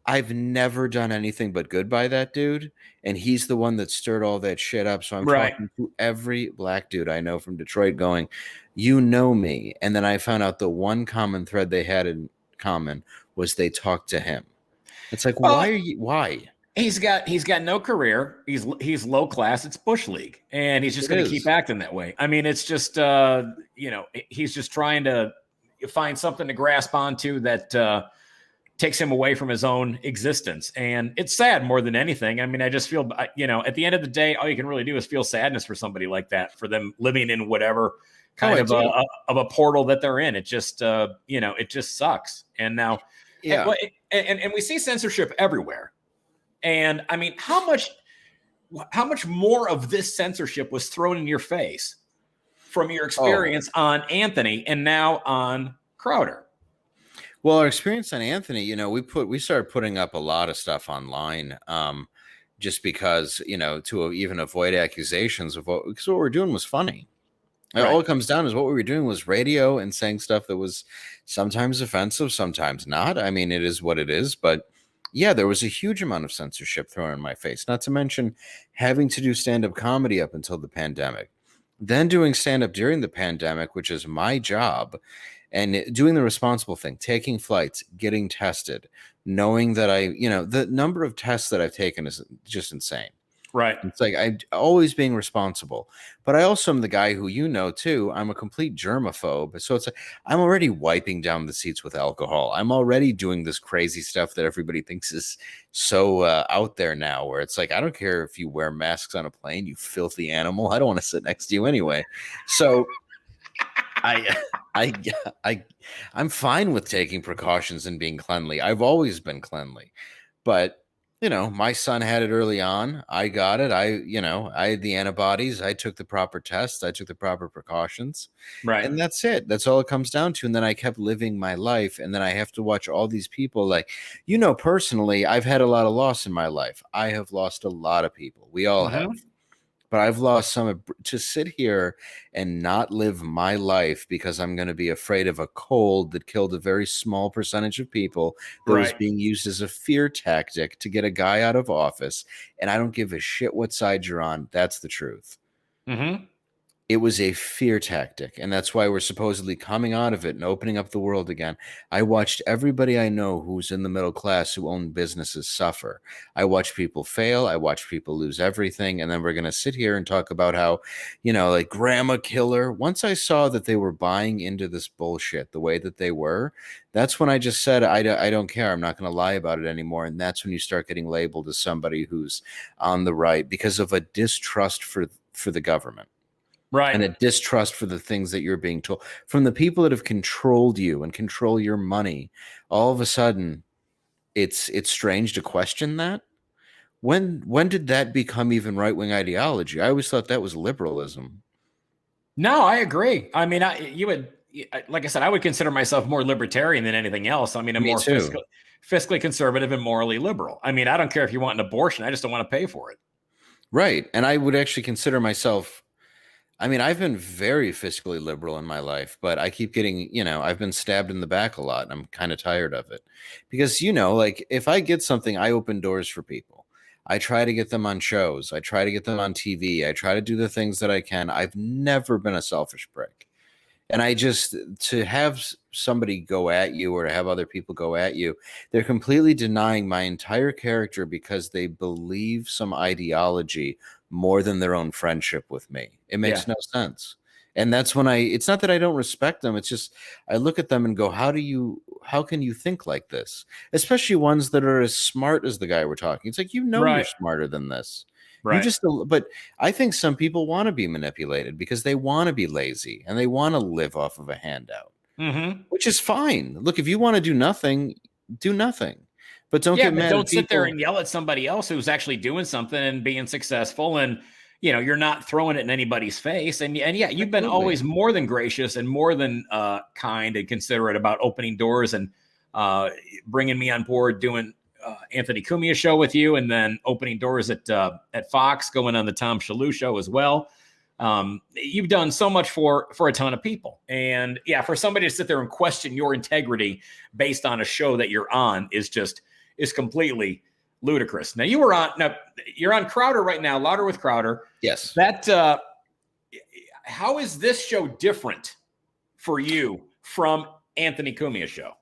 I've never done anything but good by that dude, and he's the one that stirred all that shit up. So I'm Right. talking to every black dude I know from Detroit going, you know me. And then I found out the one common thread they had in common was they talked to him. It's like, Well, why? He's got no career. He's low class. It's Bush League, and he's just going to keep acting that way. I mean, it's just he's just trying to find something to grasp onto that takes him away from his own existence, and it's sad more than anything. I mean, I just feel at the end of the day, all you can really do is feel sadness for somebody like that, for them living in whatever kind of a portal that they're in. It just it just sucks. And now, yeah, and we see censorship everywhere. And I mean, how much more of this censorship was thrown in your face from your experience on Anthony and now on Crowder? Well, our experience on Anthony, we started putting up a lot of stuff online, just because, to even avoid accusations because what we're doing was funny. Right. All it comes down is what we were doing was radio and saying stuff that was sometimes offensive, sometimes not. I mean, it is what it is, but yeah, there was a huge amount of censorship thrown in my face, not to mention having to do stand-up comedy up until the pandemic, then doing stand-up during the pandemic, which is my job, and doing the responsible thing, taking flights, getting tested, knowing that the number of tests that I've taken is just insane. Right. It's like I'm always being responsible, but I also am the guy who, too, I'm a complete germaphobe. So it's like I'm already wiping down the seats with alcohol. I'm already doing this crazy stuff that everybody thinks is so out there now, where it's like, I don't care if you wear masks on a plane, you filthy animal. I don't want to sit next to you anyway. So I'm fine with taking precautions and being cleanly. I've always been cleanly, but my son had it early on. I got it. I had the antibodies. I took the proper tests. I took the proper precautions. Right. And that's it. That's all it comes down to. And then I kept living my life. And then I have to watch all these people. Like, personally, I've had a lot of loss in my life. I have lost a lot of people. We all have. But I've lost some. To sit here and not live my life because I'm going to be afraid of a cold that killed a very small percentage of people, that was being used as a fear tactic to get a guy out of office. And I don't give a shit what side you're on. That's the truth. Mm-hmm. It was a fear tactic, and that's why we're supposedly coming out of it and opening up the world again. I watched everybody I know who's in the middle class who own businesses suffer. I watch people fail. I watch people lose everything. And then we're going to sit here and talk about how, like grandma killer. Once I saw that they were buying into this bullshit the way that they were, that's when I just said, I don't care. I'm not going to lie about it anymore. And that's when you start getting labeled as somebody who's on the right because of a distrust for the government. Right. And a distrust for the things that you're being told from the people that have controlled you and control your money. All of a sudden, it's strange to question that. When did that become even right-wing ideology? I always thought that was liberalism. No, I agree. I mean, like I said, I would consider myself more libertarian than anything else. I mean, I'm Me more too. fiscally conservative and morally liberal. I mean, I don't care if you want an abortion. I just don't want to pay for it. Right. And I would actually consider myself, I mean, I've been very fiscally liberal in my life, but I keep getting, I've been stabbed in the back a lot and I'm kind of tired of it. Because, like if I get something, I open doors for people. I try to get them on shows. I try to get them on TV. I try to do the things that I can. I've never been a selfish prick. And to have somebody go at you or to have other people go at you, they're completely denying my entire character because they believe some ideology more than their own friendship with me. It makes no sense. And that's when it's not that I don't respect them. It's just, I look at them and go, how can you think like this? Especially ones that are as smart as the guy we're talking. It's like, Right. you're smarter than this. Right. But I think some people want to be manipulated because they want to be lazy and they want to live off of a handout, which is fine. Look, if you want to do nothing, do nothing. But don't get mad. Don't sit there and yell at somebody else who's actually doing something and being successful. And, you're not throwing it in anybody's face. And yeah, you've been always more than gracious and more than kind and considerate about opening doors and bringing me on board doing Anthony Cumia show with you, and then opening doors at Fox, going on the Tom Shalhoub show as well. You've done so much for a ton of people, and yeah, for somebody to sit there and question your integrity based on a show that you're on is completely ludicrous. Now you're on Crowder right now, Louder with Crowder. Yes. That how is this show different for you from Anthony Cumia's show?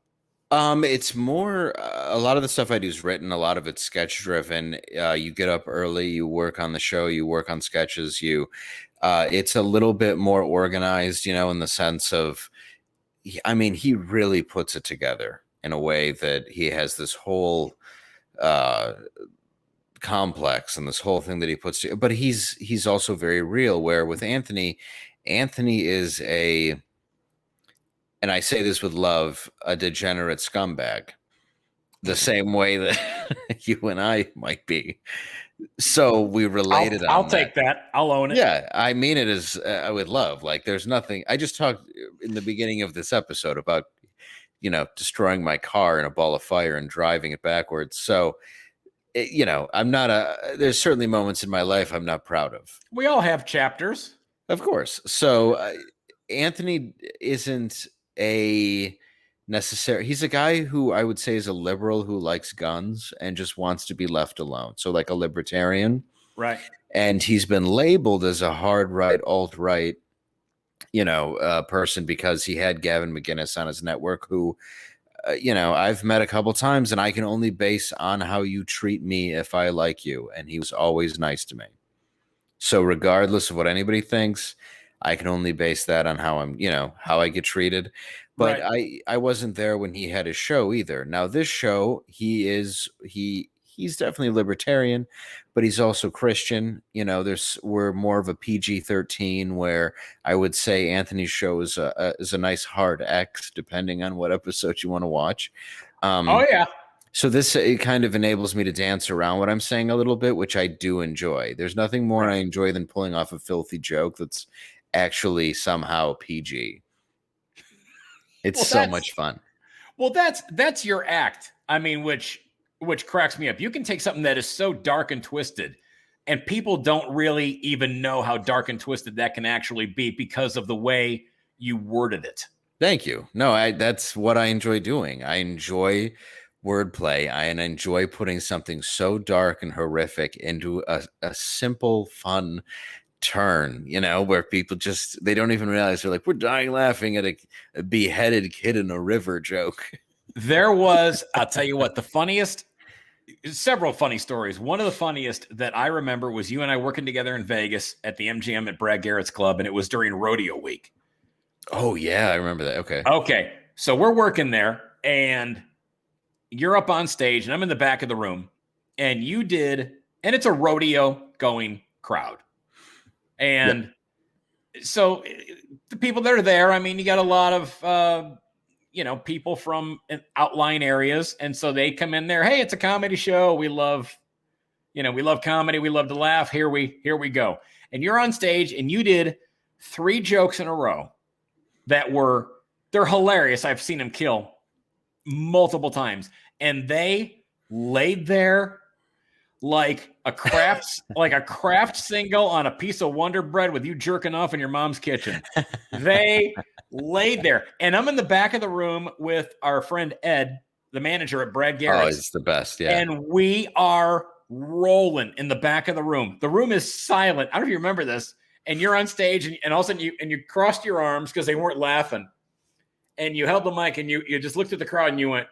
It's more a lot of the stuff I do is written, a lot of it's sketch driven. You get up early, you work on the show, you work on sketches, it's a little bit more organized, in the sense of, I mean, he really puts it together in a way that he has this whole complex and this whole thing that he puts together, but he's also very real, where with Anthony is and I say this with love, a degenerate scumbag, the same way that you and I might be. So we related. I'll take that. I'll own it. Yeah, I mean it as with love. Like there's nothing. I just talked in the beginning of this episode about, destroying my car in a ball of fire and driving it backwards. So, I'm not there's certainly moments in my life I'm not proud of. We all have chapters. Of course. So Anthony isn't he's a guy who I would say is a liberal who likes guns and just wants to be left alone. So like a libertarian. Right. And he's been labeled as a hard right, alt-right, person because he had Gavin McInnes on his network who, I've met a couple times and I can only base on how you treat me if I like you. And he was always nice to me. So regardless of what anybody thinks, I can only base that on how how I get treated. But right. I wasn't there when he had his show either. Now this show, he's definitely libertarian, but he's also Christian. We're more of a PG-13, where I would say Anthony's show is a nice hard X, depending on what episode you want to watch. Oh yeah. So it kind of enables me to dance around what I'm saying a little bit, which I do enjoy. There's nothing more I enjoy than pulling off a filthy joke that's actually somehow PG. It's so much fun. Well, that's your act. I mean, which cracks me up. You can take something that is so dark and twisted, and people don't really even know how dark and twisted that can actually be because of the way you worded it. Thank you. No, that's what I enjoy doing. I enjoy wordplay. I enjoy putting something so dark and horrific into a simple, fun, turn, where people they don't even realize they're like, we're dying laughing at a beheaded kid in a river joke. There was, I'll tell you what, several funny stories. One of the funniest that I remember was you and I working together in Vegas at the MGM at Brad Garrett's club, and it was during rodeo week. Oh, yeah, I remember that. Okay. So we're working there, and you're up on stage, and I'm in the back of the room, and and it's a rodeo going crowd. And so the people that are there, I mean, you got a lot of, people from outlying areas. And so they come in there. Hey, it's a comedy show. We love comedy. We love to laugh. Here we go. And you're on stage and you did 3 jokes in a row they're hilarious. I've seen them kill multiple times. And they laid there like a craft single on a piece of Wonder Bread with you jerking off in your mom's kitchen. They laid there. And I'm in the back of the room with our friend Ed, the manager at Brad Garrett's. Oh, he's the best, yeah. And we are rolling in the back of the room. The room is silent. I don't know if you remember this. And you're on stage, and all of a sudden you crossed your arms because they weren't laughing. And you held the mic, and you just looked at the crowd, and you went,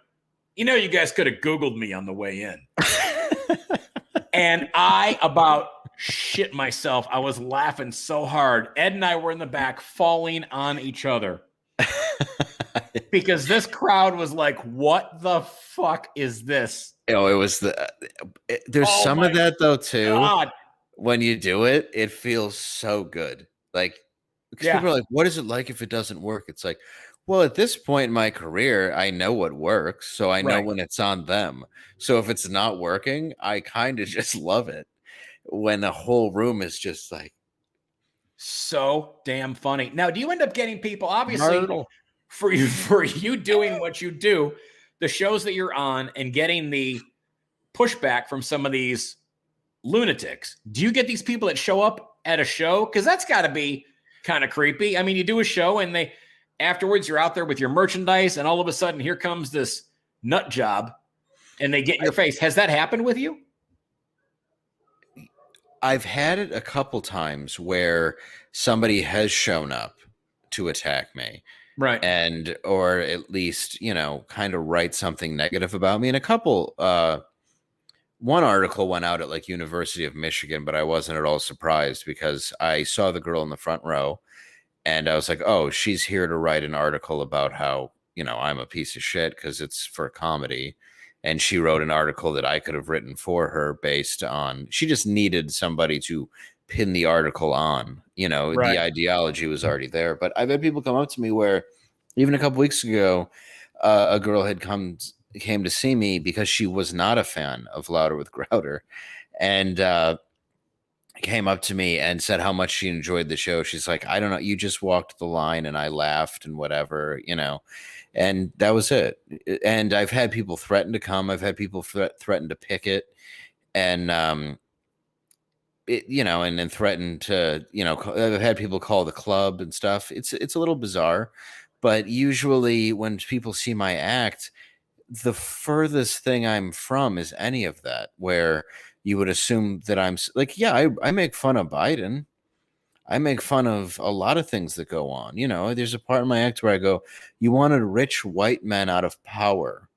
you guys could have Googled me on the way in. And I about shit myself. I was laughing so hard. Ed and I were in the back falling on each other because this crowd was like, what the fuck is this? Oh, it was there's some of that though too. God. When you do it, it feels so good. Like, people are like, what is it like if it doesn't work? It's like, well, at this point in my career, I know what works. So I know when it's on them. So if it's not working, I kind of just love it when the whole room is just like, so damn funny. Now, do you end up getting people, obviously, for you doing what you do, the shows that you're on and getting the pushback from some of these lunatics? Do you get these people that show up at a show? Because that's got to be kind of creepy. I mean, you do a show and afterwards you're out there with your merchandise and all of a sudden here comes this nut job and they get in your face. Has that happened with you? I've had it a couple times where somebody has shown up to attack me. Right. Or at least, kind of write something negative about me. And a couple, one article went out at like University of Michigan, but I wasn't at all surprised because I saw the girl in the front row and I was like, oh, she's here to write an article about how, I'm a piece of shit because it's for comedy. And she wrote an article that I could have written for her based on, she just needed somebody to pin the article on, The ideology was already there. But I've had people come up to me where even a couple weeks ago, a girl had came to see me because she was not a fan of Louder with Crowder, and came up to me and said how much she enjoyed the show. She's like, I don't know, you just walked the line and I laughed and whatever, and that was it. And I've had people threaten to come. I've had people threaten to picket and, and then threaten to, I've had people call the club and stuff. It's a little bizarre, but usually when people see my act, the furthest thing I'm from is any of that, where you would assume that I'm like, yeah, I make fun of Biden. I make fun of a lot of things that go on. There's a part in my act where I go, you wanted rich white men out of power,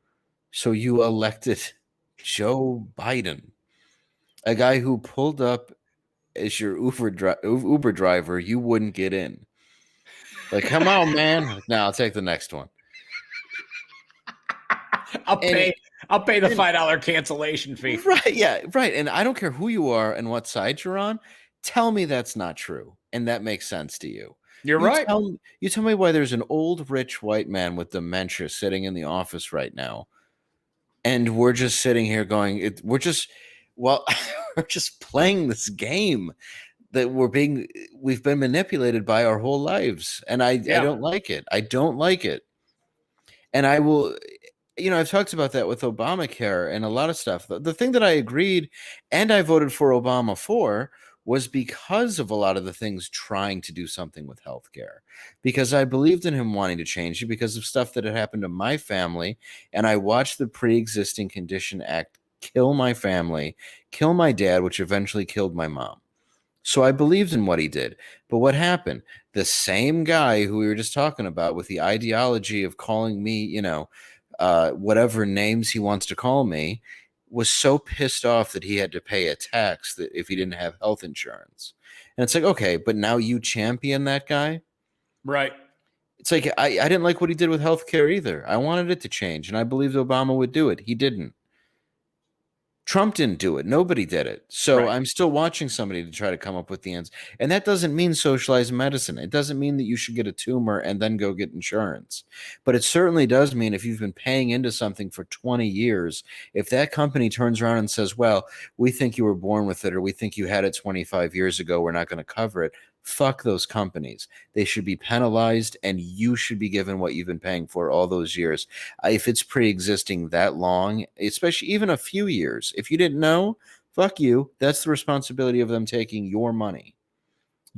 so you elected Joe Biden, a guy who pulled up as your Uber driver. You wouldn't get in. Like, come on, man. No, I'll take the next one. I'll pay the $5 cancellation fee. Right, yeah, right. And I don't care who you are and what side you're on. Tell me that's not true, and that makes sense to you. You're right. You tell me why there's an old, rich white man with dementia sitting in the office right now, and we're just sitting here going, we're just playing this game that we've been manipulated by our whole lives, and I don't like it. I don't like it, and I will. I've talked about that with Obamacare and a lot of stuff. The thing that I agreed and I voted for Obama for was because of a lot of the things trying to do something with healthcare, because I believed in him wanting to change it because of stuff that had happened to my family. And I watched the Pre-Existing Condition Act kill my family, kill my dad, which eventually killed my mom. So I believed in what he did. But what happened? The same guy who we were just talking about with the ideology of calling me, whatever names he wants to call me, was so pissed off that he had to pay a tax that if he didn't have health insurance. And it's like, okay, but now you champion that guy? Right. It's like I didn't like what he did with healthcare either. I wanted it to change, and I believed Obama would do it. He didn't. Trump didn't do it. Nobody did it. So Right. I'm still watching somebody to try to come up with the ends. And that doesn't mean socialized medicine. It doesn't mean that you should get a tumor and then go get insurance. But it certainly does mean if you've been paying into something for 20 years, if that company turns around and says, well, we think you were born with it or we think you had it 25 years ago, we're not going to cover it. Fuck those companies. They should be penalized and you should be given what you've been paying for all those years. If it's pre-existing that long, especially even a few years, if you didn't know, fuck you. That's the responsibility of them taking your money.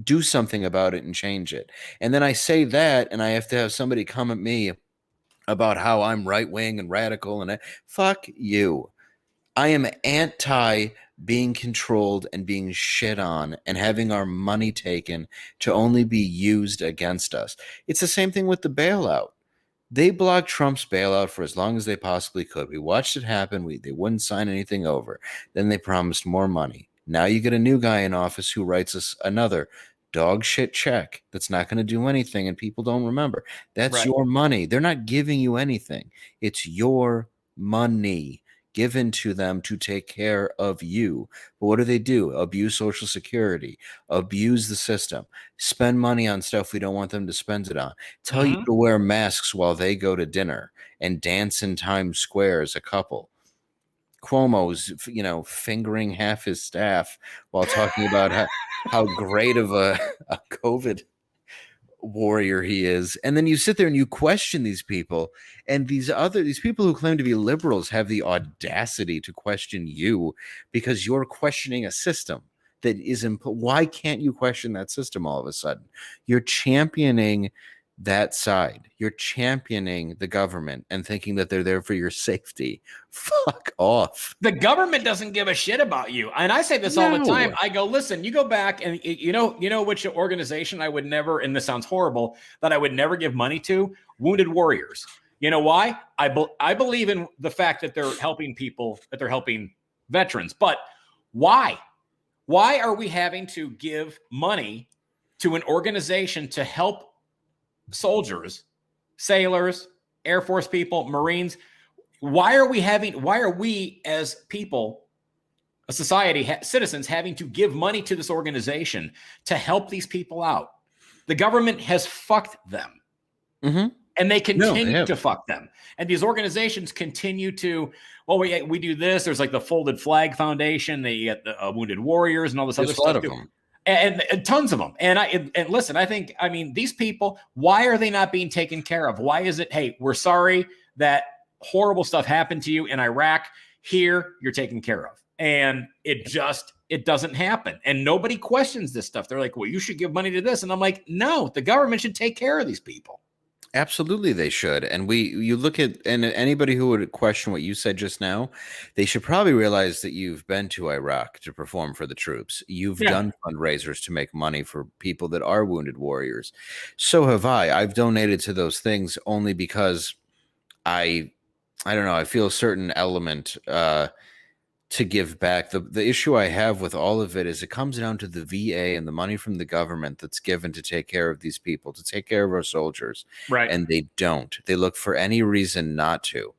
Do something about it and change it. And then I say that, and I have to have somebody come at me about how I'm right wing and radical, and fuck you. I am anti being controlled and being shit on and having our money taken to only be used against us. It's the same thing with the bailout. They blocked Trump's bailout for as long as they possibly could. We watched it happen. They wouldn't sign anything over. Then they promised more money. Now you get a new guy in office who writes us another dog shit check that's not going to do anything and people don't remember. That's Right. your money. They're not giving you anything. It's your money given to them to take care of you. But what do? Abuse Social Security, abuse the system, spend money on stuff we don't want them to spend it on, tell you Mhm. to wear masks while they go to dinner and dance in Times Square as a couple. Cuomo's, fingering half his staff while talking about how great of a COVID warrior he is. And then you sit there and you question these people, and these people who claim to be liberals have the audacity to question you because you're questioning a system that is why can't you question that system all of a sudden? You're championing that side. You're championing the government and thinking that they're there for your safety. Fuck off. The government doesn't give a shit about you. And I say this all the time. No. I go, listen, you go back and you know which organization I would never, and this sounds horrible, that I would never give money to? Wounded Warriors. You know why? I believe in the fact that they're helping people, that they're helping veterans. But why? Why are we having to give money to an organization to help soldiers, sailors, Air Force people, Marines? Why are we as people, a society, citizens, having to give money to this organization to help these people out? The government has fucked them. Mm-hmm. And they continue to fuck them. And these organizations continue to, well, we do this. There's like the Folded Flag Foundation, the Wounded Warriors, and all this other stuff. Of them. And tons of them. And listen, I mean, these people, why are they not being taken care of? Why is it, hey, we're sorry that horrible stuff happened to you in Iraq. Here, you're taken care of. And it doesn't happen. And nobody questions this stuff. They're like, well, you should give money to this. And I'm like, no, the government should take care of these people. Absolutely, they should. And you look at, and anybody who would question what you said just now, they should probably realize that you've been to Iraq to perform for the troops. You've done fundraisers to make money for people that are wounded warriors. So have I. I've donated to those things only because I don't know, I feel a certain element to give back. The issue I have with all of it is it comes down to the VA and the money from the government that's given to take care of these people, to take care of our soldiers. Right. And they don't. They look for any reason not to.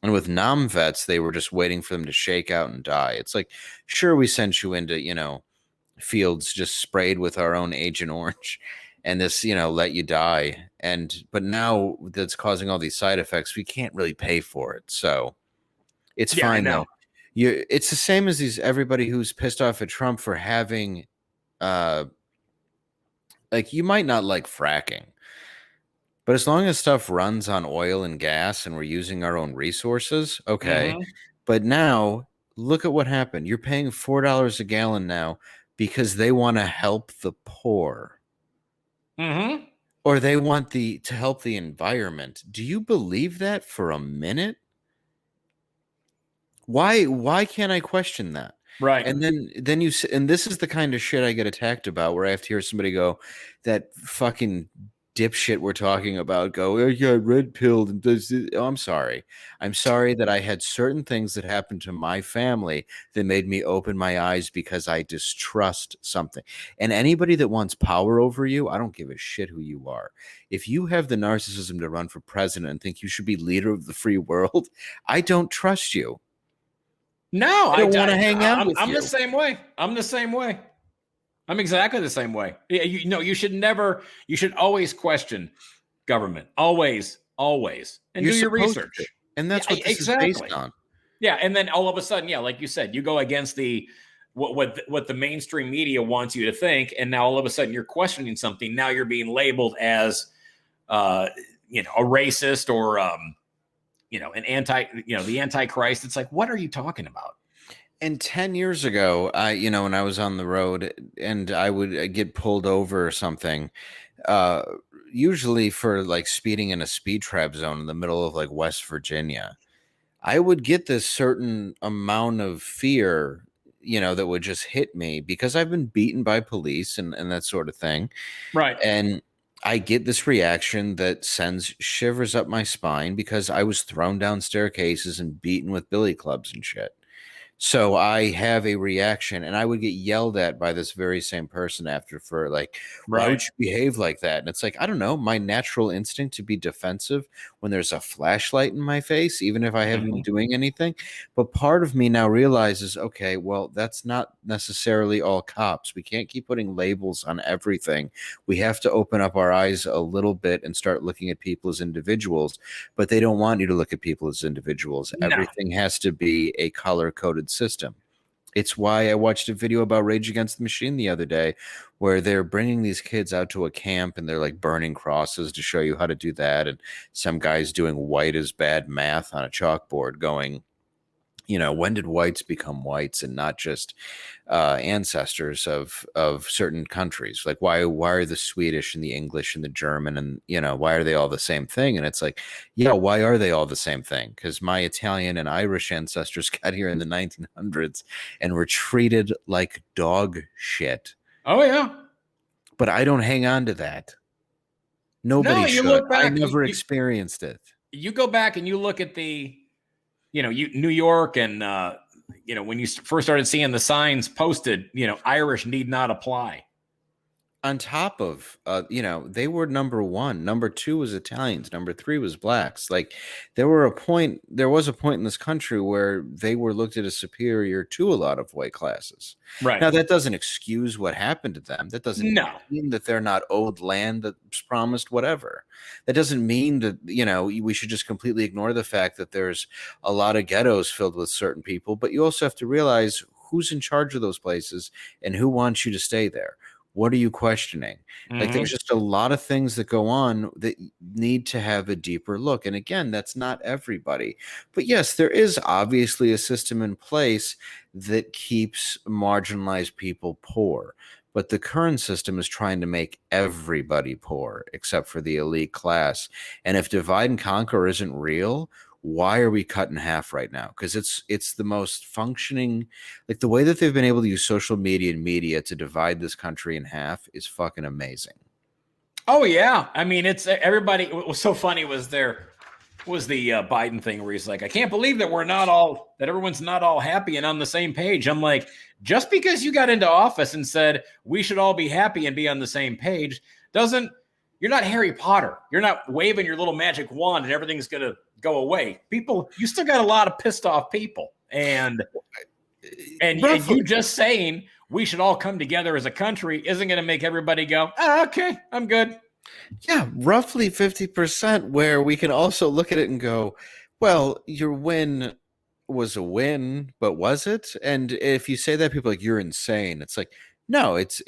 And with non-vets, they were just waiting for them to shake out and die. It's like, sure, we sent you into, fields just sprayed with our own Agent Orange and this, let you die. But now that's causing all these side effects. We can't really pay for it. So it's fine though. It's the same as everybody who's pissed off at Trump for having, you might not like fracking, but as long as stuff runs on oil and gas and we're using our own resources, okay. Mm-hmm. But now look at what happened. You're paying $4 a gallon now because they want to help the poor. Mm-hmm. Or they want to help the environment. Do you believe that for a minute? Why can't I question that? Right. And then and this is the kind of shit I get attacked about, where I have to hear somebody go, that fucking dipshit we're talking about go, oh, yeah, red pilled and does oh, I'm sorry. I'm sorry that I had certain things that happened to my family that made me open my eyes because I distrust something. And anybody that wants power over you, I don't give a shit who you are. If you have the narcissism to run for president and think you should be leader of the free world, I don't trust you. No, I don't want to hang out with I'm you. the same way. I'm the same way. I'm exactly the same way. You should always question government. Always. And You're do your supposed research. to. And that's what this is based on. Yeah, and then all of a sudden, yeah, like you said, you go against what the mainstream media wants you to think, and now all of a sudden you're questioning something. Now you're being labeled as a racist or an the Antichrist. It's like, what are you talking about? And 10 years ago, when I was on the road and I would get pulled over or something, usually for like speeding in a speed trap zone in the middle of like West Virginia, I would get this certain amount of fear, that would just hit me because I've been beaten by police and that sort of thing. Right. And I get this reaction that sends shivers up my spine because I was thrown down staircases and beaten with billy clubs and shit. So I have a reaction, and I would get yelled at by this very same person after for like, why would you behave like that? And it's like, I don't know, my natural instinct to be defensive when there's a flashlight in my face, even if I haven't been doing anything. But part of me now realizes, okay, well, that's not necessarily all cops. We can't keep putting labels on everything. We have to open up our eyes a little bit and start looking at people as individuals, but they don't want you to look at people as individuals. No. Everything has to be a color-coded system. It's why I watched a video about Rage Against the Machine the other day, where they're bringing these kids out to a camp and they're like burning crosses to show you how to do that. And some guy's doing white is bad math on a chalkboard going, when did whites become whites and not just ancestors of certain countries? Like why are the Swedish and the English and the German and why are they all the same thing? And it's like, yeah, why are they all the same thing? Because my Italian and Irish ancestors got here in the 1900s and were treated like dog shit. Oh yeah, but I don't hang on to that. Nobody should. Look back, I never experienced it. You go back and you look at the New York and, when you first started seeing the signs posted, Irish need not apply. On top of, they were number one. Number two was Italians. Number three was blacks. Like there was a point in this country where they were looked at as superior to a lot of white classes. Right. Now, that doesn't excuse what happened to them. That doesn't mean that they're not owed land that's promised whatever. That doesn't mean that, we should just completely ignore the fact that there's a lot of ghettos filled with certain people. But you also have to realize who's in charge of those places and who wants you to stay there. What are you questioning? Like there's just a lot of things that go on that need to have a deeper look. And again, that's not everybody. But yes, there is obviously a system in place that keeps marginalized people poor. But the current system is trying to make everybody poor except for the elite class. And if divide and conquer isn't real, why are we cut in half right now? Because it's the most functioning, like the way that they've been able to use social media and media to divide this country in half is fucking amazing. Oh yeah, I mean it's everybody. What was so funny was the Biden thing where he's like, I can't believe that everyone's not all happy and on the same page. I'm like, just because you got into office and said we should all be happy and be on the same page you're not Harry Potter. You're not waving your little magic wand and everything's going to go away. People, you still got a lot of pissed off people. And you just saying we should all come together as a country isn't going to make everybody go, okay, I'm good. Yeah, roughly 50%, where we can also look at it and go, well, your win was a win, but was it? And if you say that, people are like, you're insane. It's like, no, it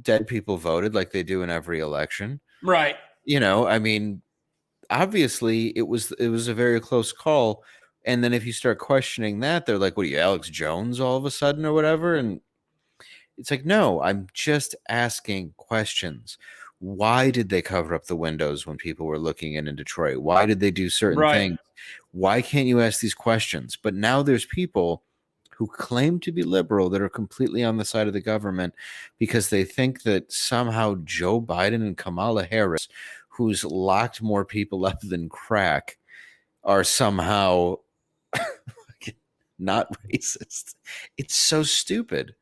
dead people voted like they do in every election. Right. I mean, obviously it was a very close call. And then if you start questioning that, they're like, what are you, Alex Jones all of a sudden or whatever? And it's like, no, I'm just asking questions. Why did they cover up the windows when people were looking in Detroit? Why did they do certain things? Why can't you ask these questions? But now there's people who claim to be liberal that are completely on the side of the government because they think that somehow Joe Biden and Kamala Harris, who's locked more people up than crack, are somehow not racist. It's so stupid.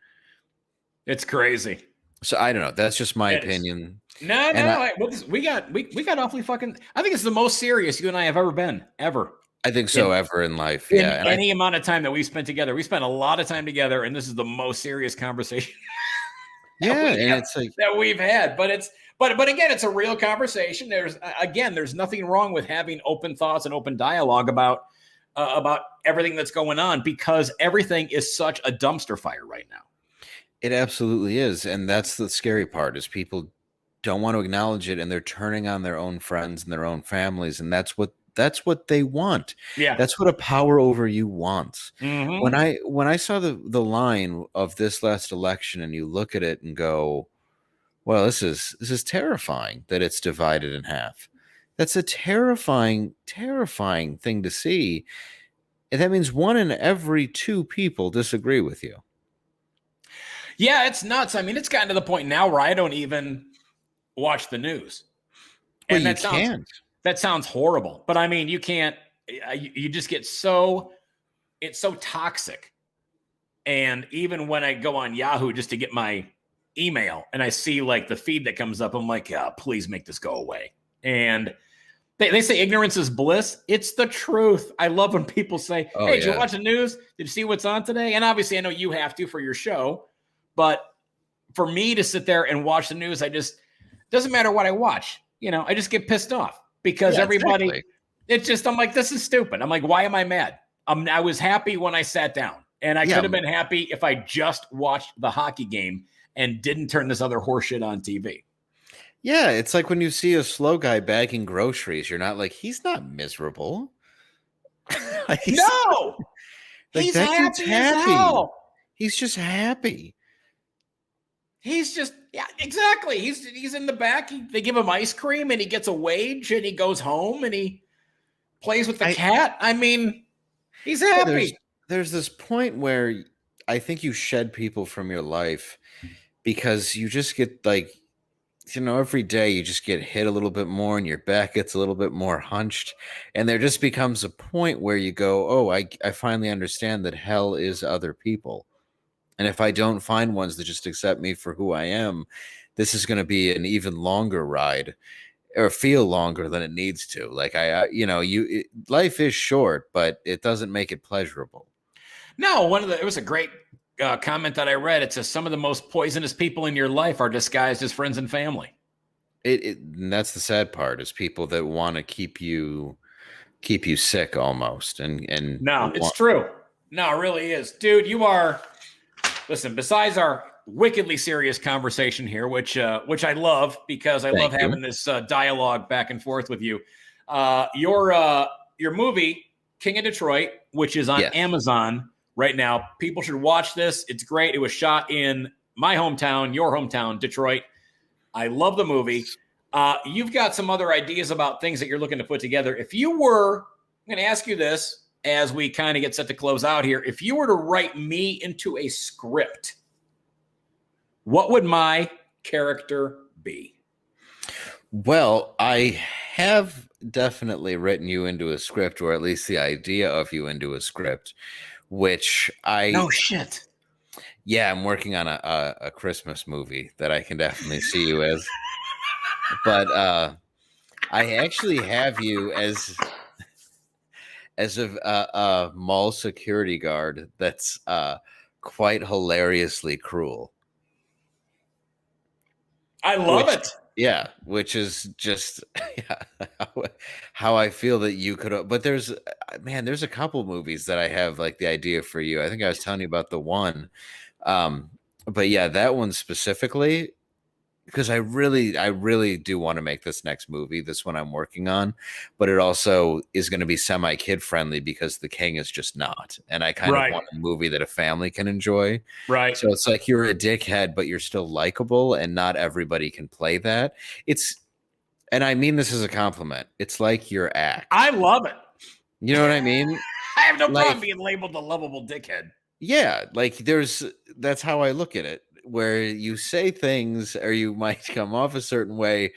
It's crazy. So I don't know. That's just my It is. opinion. No, And no. We got awfully fucking. I think it's the most serious you and I have ever been, ever. I think so, ever in life. In Yeah. And any amount of time that we spent together. We spent a lot of time together, and this is the most serious conversation that we've had. But again, it's a real conversation. There's nothing wrong with having open thoughts and open dialogue about everything that's going on, because everything is such a dumpster fire right now. It absolutely is. And that's the scary part, is people don't want to acknowledge it, and they're turning on their own friends and their own families. And that's what they want. Yeah. That's what a power over you wants. Mm-hmm. When I saw the line of this last election, and you look at it and go, well, this is terrifying that it's divided in half. That's a terrifying thing to see. And that means 1 in every 2 people disagree with you. Yeah, it's nuts. I mean, it's gotten to the point now where I don't even watch the news. Well, And that sounds horrible. But I mean, you can't, you just get it's so toxic. And even when I go on Yahoo just to get my email and I see like the feed that comes up, I'm like, please make this go away. And they say ignorance is bliss. It's the truth. I love when people say, hey, did you watch the news? Did you see what's on today? And obviously I know you have to for your show. But for me to sit there and watch the news, doesn't matter what I watch. I just get pissed off because everybody, exactly. I'm like, this is stupid. I'm like, why am I mad? I was happy when I sat down, and I could have been happy if I just watched the hockey game and didn't turn this other horseshit on TV. Yeah, it's like when you see a slow guy bagging groceries, you're not like, he's not miserable. No, he's happy as hell. He's just happy. He's just, yeah, exactly. He's in the back. They give him ice cream, and he gets a wage, and he goes home, and he plays with the cat. I mean, he's happy. There's this point where I think you shed people from your life because you just get like, every day you just get hit a little bit more, and your back gets a little bit more hunched. And there just becomes a point where you go, oh, I finally understand that hell is other people. And if I don't find ones that just accept me for who I am, this is going to be an even longer ride, or feel longer than it needs to. Like life is short, but it doesn't make it pleasurable. No, it was a great comment that I read. It says some of the most poisonous people in your life are disguised as friends and family. And that's the sad part, is people that want to keep you sick almost. And no, it's true. No, it really is, dude. Listen, besides our wickedly serious conversation here, which I love because I love having this dialogue back and forth with you. Your movie, King of Detroit, which is on Amazon right now. People should watch this. It's great. It was shot in my hometown, your hometown, Detroit. I love the movie. You've got some other ideas about things that you're looking to put together. I'm going to ask you this as we kind of get set to close out here. If you were to write me into a script, what would my character be? Well, I have definitely written you into a script, or at least the idea of you into a script, which No shit. Yeah, I'm working on a Christmas movie that I can definitely see you as. But I actually have you as a mall security guard that's quite hilariously cruel. I love it. Yeah, which is just how I feel that you could. But there's a couple movies that I have like the idea for you. I think I was telling you about the one. But yeah, that one specifically, because I really do want to make this next movie, this one I'm working on, but it also is going to be semi-kid friendly because The King is just not. And I kind of want a movie that a family can enjoy. Right. So it's like you're a dickhead, but you're still likable, and not everybody can play that. And I mean this as a compliment. It's like your act. I love it. You know what I mean? I have no problem being labeled the lovable dickhead. Yeah, like that's how I look at it. Where you say things or you might come off a certain way.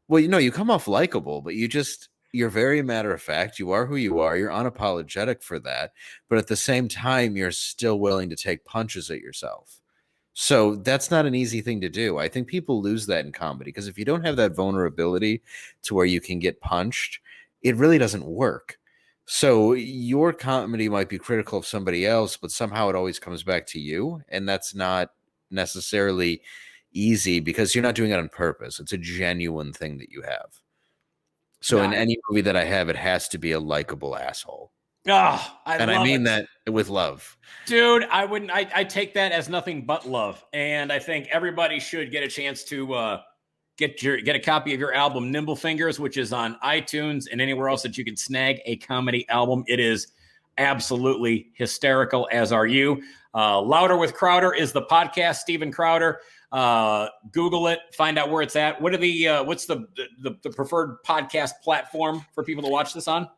Well, you come off likable, but you're very matter of fact. You are who you are. You're unapologetic for that. But at the same time, you're still willing to take punches at yourself. So that's not an easy thing to do. I think people lose that in comedy because if you don't have that vulnerability to where you can get punched, it really doesn't work. So your comedy might be critical of somebody else, but somehow it always comes back to you. And that's not necessarily easy because you're not doing it on purpose. It's a genuine thing that you have. So in Nah. any movie that I have, it has to be a likable asshole. Oh, I mean that with love. Dude, I wouldn't. I take that as nothing but love, and I think everybody should get a chance to get a copy of your album Nimble Fingers, which is on iTunes and anywhere else that you can snag a comedy album. It is absolutely hysterical, as are you. Louder with Crowder is the podcast. Steven Crowder. Google it, find out where it's at. What are what's the preferred podcast platform for people to watch this on?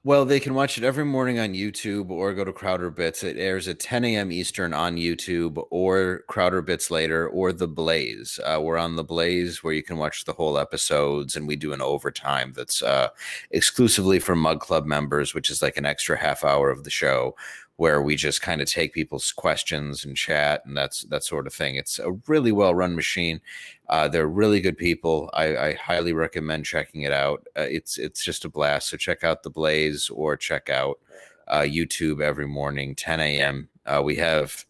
Well, they can watch it every morning on YouTube or go to Crowder Bits. It airs at 10 a.m. Eastern on YouTube or Crowder Bits later or The Blaze. We're on The Blaze where you can watch the whole episodes, and we do an overtime that's exclusively for Mug Club members, which is like an extra half hour of the show where we just kind of take people's questions and chat and that sort of thing. It's a really well-run machine. They're really good people. I highly recommend checking it out. It's just a blast. So check out The Blaze or check out YouTube every morning, 10 a.m. We have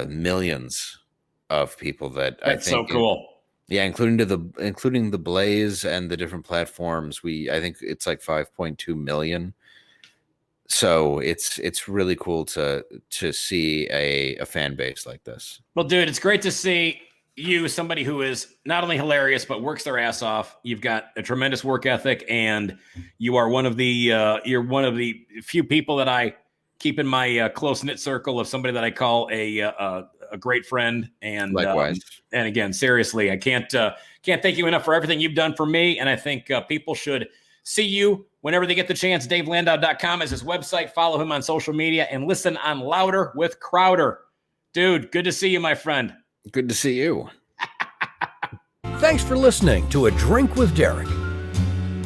millions of people that That's I think so cool. Yeah, including the Blaze and the different platforms. I think it's like 5.2 million. So it's really cool to see a fan base like this. Well, dude, it's great to see you, somebody who is not only hilarious but works their ass off. You've got a tremendous work ethic, and you are one of the few people that I keep in my close knit circle of somebody that I call a great friend. And likewise. And again, seriously, I can't thank you enough for everything you've done for me. And I think people should see you whenever they get the chance. DaveLandau.com is his website. Follow him on social media and listen on Louder with Crowder. Dude, good to see you, my friend. Good to see you. Thanks for listening to A Drink with Derek.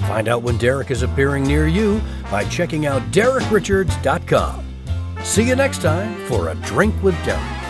Find out when Derek is appearing near you by checking out DerekRichards.com. See you next time for A Drink with Derek.